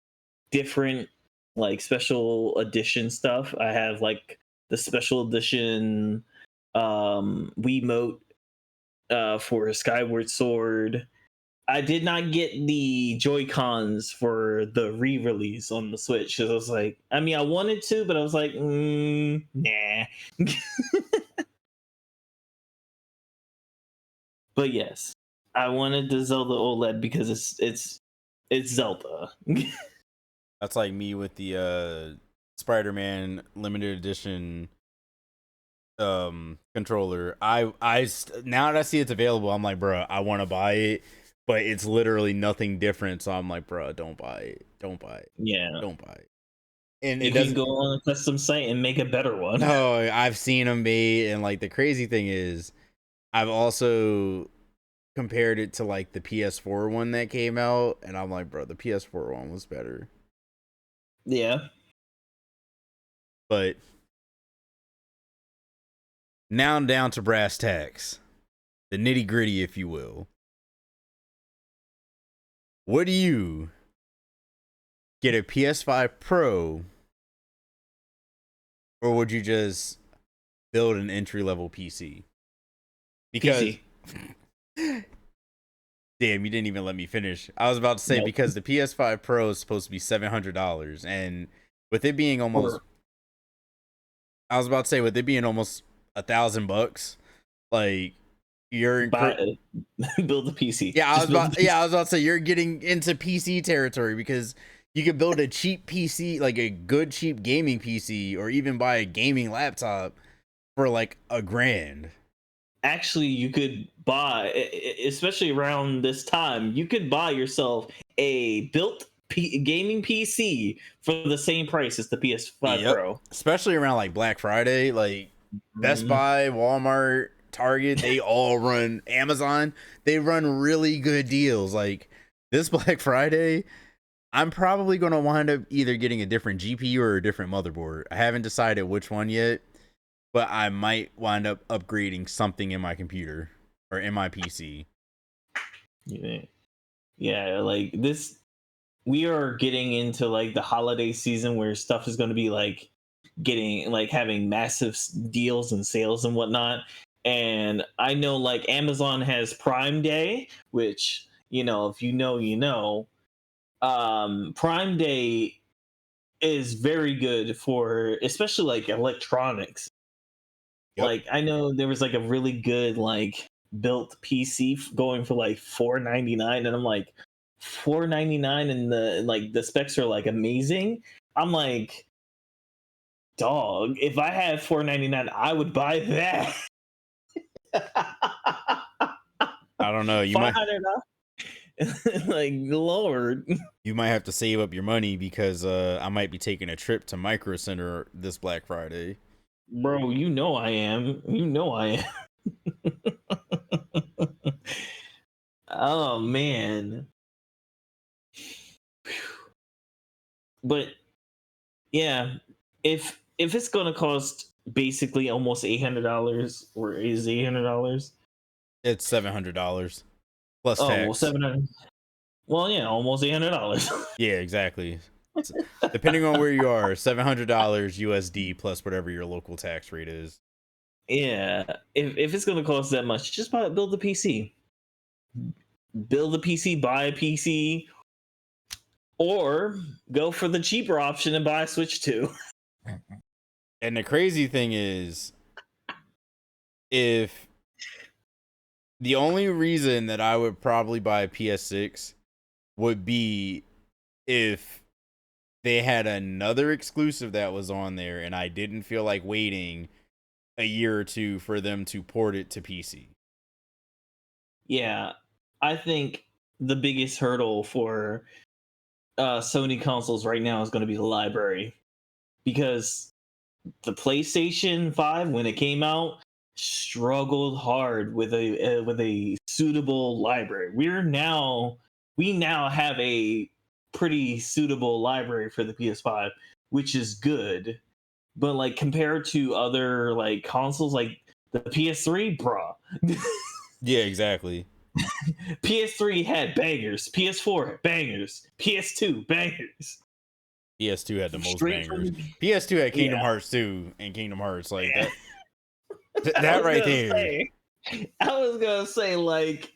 Speaker 1: different like special edition stuff. I have like the special edition Wiimote for Skyward Sword. I did not get the Joy Cons for the re-release on the Switch because I was like, I mean, I wanted to, but I was like, nah. But yes, I wanted the Zelda OLED because it's Zelda.
Speaker 2: That's like me with the Spider-Man limited edition controller. Now that I see it's available, I'm like, bro, I want to buy it, but it's literally nothing different. So I'm like, bro, don't buy it. Don't buy it.
Speaker 1: Yeah,
Speaker 2: Don't buy it. And
Speaker 1: you
Speaker 2: it
Speaker 1: can
Speaker 2: doesn't.
Speaker 1: go on a custom site and make a better one.
Speaker 2: No, I've seen them made, and like the crazy thing is, I've also compared it to like the PS4 one that came out, and I'm like, bro, the PS4 one was better.
Speaker 1: Yeah.
Speaker 2: But now I'm down to brass tacks, the nitty gritty, if you will. Would you get a PS5 Pro, or would you just build an entry level PC? Because
Speaker 1: PC.
Speaker 2: damn, you didn't even let me finish. I was about to say,
Speaker 1: Nope.
Speaker 2: because the PS5 Pro is supposed to be $700, and with it being almost, I was about to say, with it being almost $1,000, like you're
Speaker 1: Build a PC.
Speaker 2: yeah, I
Speaker 1: Just
Speaker 2: was
Speaker 1: build a
Speaker 2: about
Speaker 1: PC.
Speaker 2: yeah, I was about to say you're getting into PC territory because you could build a cheap PC, like a good cheap gaming PC, or even buy a gaming laptop for like $1,000.
Speaker 1: Actually, you could buy, especially around this time, you could buy yourself a built gaming PC for the same price as the PS5
Speaker 2: Yep.
Speaker 1: Pro.
Speaker 2: Especially around like Black Friday, like Best
Speaker 1: Mhm.
Speaker 2: Buy, Walmart, Target, they all run Amazon. They run really good deals. Like this Black Friday, I'm probably going to wind up either getting a different GPU or a different motherboard. I haven't decided which one yet, but I might wind up upgrading something in my computer or in my PC.
Speaker 1: Yeah, like this, we are getting into like the holiday season where stuff is going to be like getting like having massive deals and sales and whatnot. And I know like Amazon has Prime Day, which, you know, if you know, you know, Prime Day is very good for especially like electronics.
Speaker 2: Yep.
Speaker 1: Like I know there was like a really good like built PC going for like $499, and I'm like $499, and the specs are like amazing. I'm like, dog, if I had $499, I would buy that.
Speaker 2: I don't know.
Speaker 1: $500, like Lord.
Speaker 2: You might have to save up your money because I might be taking a trip to Micro Center this Black Friday.
Speaker 1: Bro, you know I am. You know I am. Oh man. But yeah, if it's gonna cost basically almost $800, or is $800?
Speaker 2: It's $700 plus
Speaker 1: Oh well,
Speaker 2: tax.
Speaker 1: 700. Well, yeah, almost $800.
Speaker 2: Yeah, exactly. Depending on where you are, $700 USD plus whatever your local tax rate is.
Speaker 1: Yeah, if it's gonna cost that much, just build the PC. Build a PC, buy a PC, or go for the cheaper option and buy a Switch 2.
Speaker 2: And the crazy thing is, if the only reason that I would probably buy a PS6 would be if they had another exclusive that was on there and I didn't feel like waiting a year or two for them to port it to PC.
Speaker 1: Yeah, I think the biggest hurdle for Sony consoles right now is going to be the library, because the PlayStation 5 when it came out struggled hard with a suitable library. We now have a pretty suitable library for the PS5, which is good. But like compared to other like consoles like the PS3, bro.
Speaker 2: Yeah, exactly.
Speaker 1: PS3 had bangers, PS4 had bangers, PS2 bangers.
Speaker 2: PS2 had the most
Speaker 1: Straight
Speaker 2: bangers.
Speaker 1: from
Speaker 2: PS2 had Kingdom
Speaker 1: yeah.
Speaker 2: Hearts 2 and Kingdom Hearts like
Speaker 1: Yeah.
Speaker 2: that.
Speaker 1: I
Speaker 2: That
Speaker 1: was
Speaker 2: right
Speaker 1: gonna
Speaker 2: there.
Speaker 1: say, I was gonna say, like,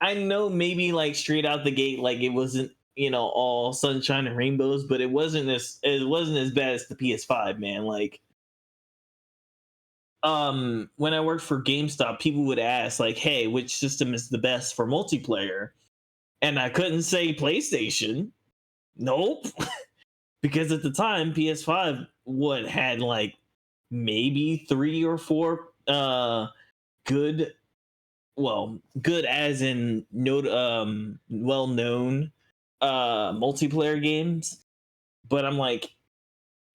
Speaker 1: I know maybe like straight out the gate, like it wasn't, all sunshine and rainbows, but it wasn't as bad as the PS5, man. Like, when I worked for GameStop, people would ask, like, hey, which system is the best for multiplayer? And I couldn't say PlayStation. Nope. Because at the time, PS5 had like maybe 3 or 4 good, well, good as in well known multiplayer games. But I'm like,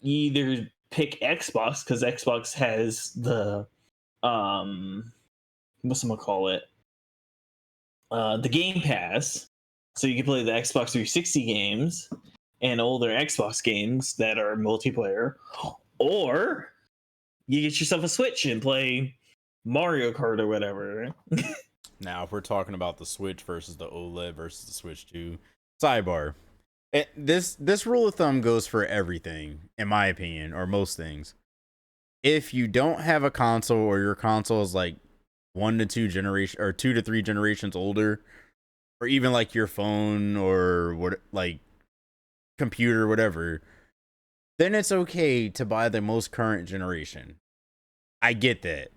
Speaker 1: you either pick Xbox because Xbox has the what's I'm gonna call it, the Game Pass, so you can play the Xbox 360 games and older Xbox games that are multiplayer, or you get yourself a Switch and play Mario Kart or whatever.
Speaker 2: Now, if we're talking about the Switch versus the OLED versus the Switch 2, sidebar. This rule of thumb goes for everything, in my opinion, or most things. If you don't have a console or your console is like 1 to 2 generations or 2 to 3 generations older, or even like your phone or what, like computer, whatever, then it's okay to buy the most current generation. I get that.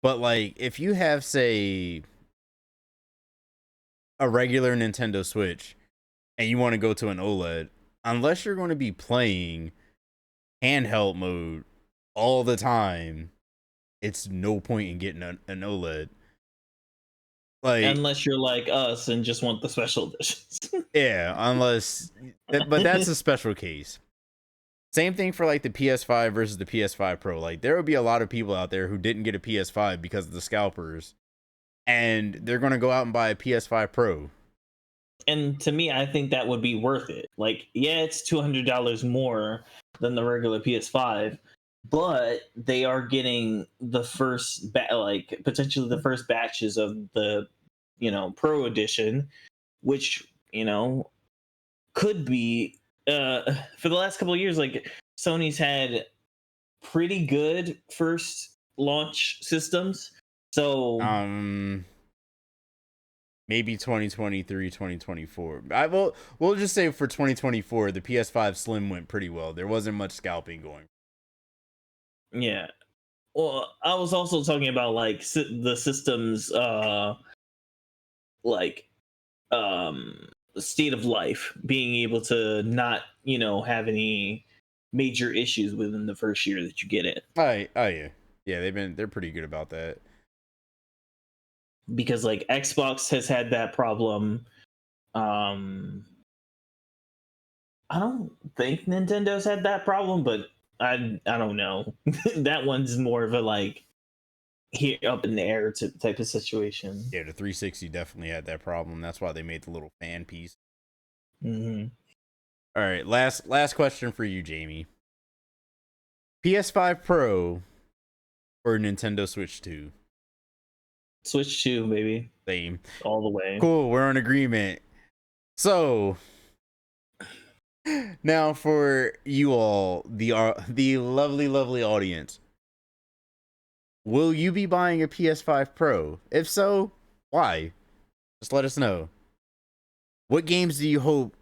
Speaker 2: But like if you have, say, a regular Nintendo Switch and you want to go to an OLED, unless you're going to be playing handheld mode all the time, it's no point in getting an OLED. Like,
Speaker 1: Unless you're like us and just want the special editions.
Speaker 2: yeah, but that's a special case. Same thing for like the PS5 versus the PS5 Pro. Like, there would be a lot of people out there who didn't get a PS5 because of the scalpers, and they're going to go out and buy a PS5 Pro.
Speaker 1: And to me, I think that would be worth it. Like, yeah, it's $200 more than the regular PS5, but they are getting the first like potentially the first batches of the Pro edition, which could be for the last couple of years, like Sony's had pretty good first launch systems. So
Speaker 2: maybe 2023, 2024. We'll just say for 2024, the PS5 Slim went pretty well. There wasn't much scalping going.
Speaker 1: yeah. Well, I was also talking about like the system's like state of life, being able to not have any major issues within the first year that you get it.
Speaker 2: Oh yeah, they're pretty good about that.
Speaker 1: Because like Xbox has had that problem. I don't think Nintendo's had that problem, but I don't know. That one's more of a like here up in the air type of situation.
Speaker 2: Yeah, the 360 definitely had that problem. That's why they made the little fan piece.
Speaker 1: Mm-hmm.
Speaker 2: All right, last question for you, Jamie. PS5 Pro or Nintendo Switch 2?
Speaker 1: Switch 2, baby.
Speaker 2: Same.
Speaker 1: All the way.
Speaker 2: Cool, we're in agreement. So now for you all, the lovely audience, will you be buying a PS5 Pro? If so, why? Just let us know. What games do you hope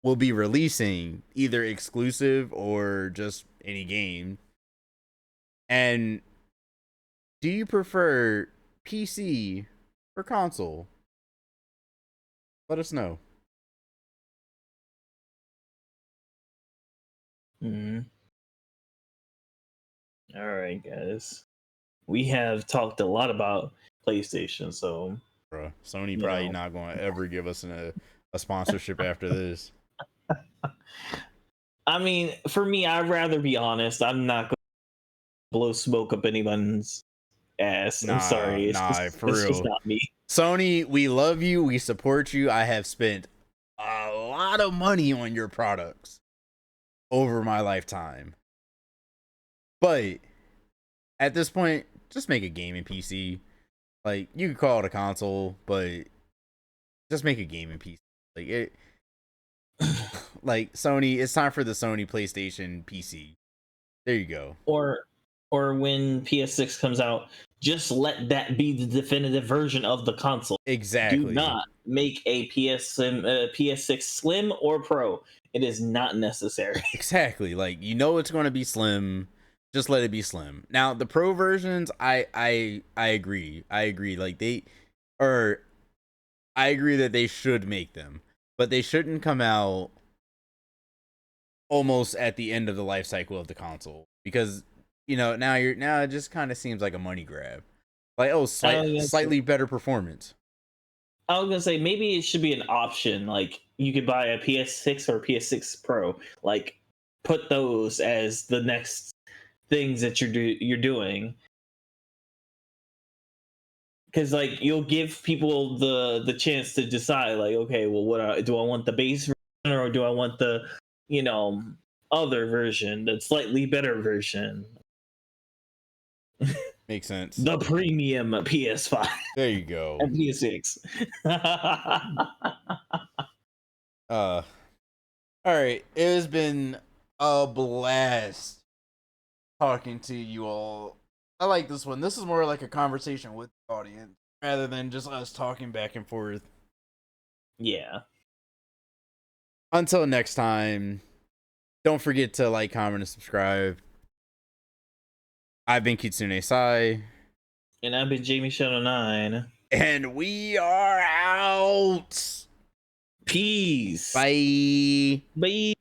Speaker 2: will be releasing, either exclusive or just any game? And do you prefer PC or console? Let us know.
Speaker 1: Mm-hmm. All right, guys. We have talked a lot about PlayStation, so
Speaker 2: Bruh, Sony probably not going to ever give us a sponsorship after this.
Speaker 1: I mean, for me, I'd rather be honest. I'm not blow smoke up anyone's ass. I'm sorry. It's
Speaker 2: for real.
Speaker 1: just not me.
Speaker 2: Sony, we love you. We support you. I have spent a lot of money on your products over my lifetime. But at this point, just make a gaming PC. Like, you could call it a console, but just make a gaming PC. Like, it. Like, Sony, it's time for the Sony PlayStation PC. There you go.
Speaker 1: Or when PS6 comes out, just let that be the definitive version of the console.
Speaker 2: Exactly.
Speaker 1: Do not make a PS6 Slim or Pro. It is not necessary.
Speaker 2: Exactly. Like, you know it's going to be slim. Just let it be slim. Now, the Pro versions, I agree. I agree. Like, I agree that they should make them, but they shouldn't come out almost at the end of the life cycle of the console, because now it just kind of seems like a money grab. Like, slightly better performance.
Speaker 1: I was gonna say maybe it should be an option. Like, you could buy a PS6 or PS6 Pro. Like, put those as the next things that you're doing, because like you'll give people the chance to decide. Like, okay, well, do I want the base version or do I want the other version, the slightly better version?
Speaker 2: Makes sense.
Speaker 1: The premium PS5.
Speaker 2: There you go.
Speaker 1: And PS6.
Speaker 2: All right. It has been a blast talking to you all. I like this one. This is more like a conversation with the audience rather than just us talking back and forth.
Speaker 1: Yeah.
Speaker 2: Until next time, don't forget to like, comment, and subscribe. I've been Kitsune Sai.
Speaker 1: And I've been Jamie Shadow 9.
Speaker 2: And we are out.
Speaker 1: Peace.
Speaker 2: Bye.
Speaker 1: Bye.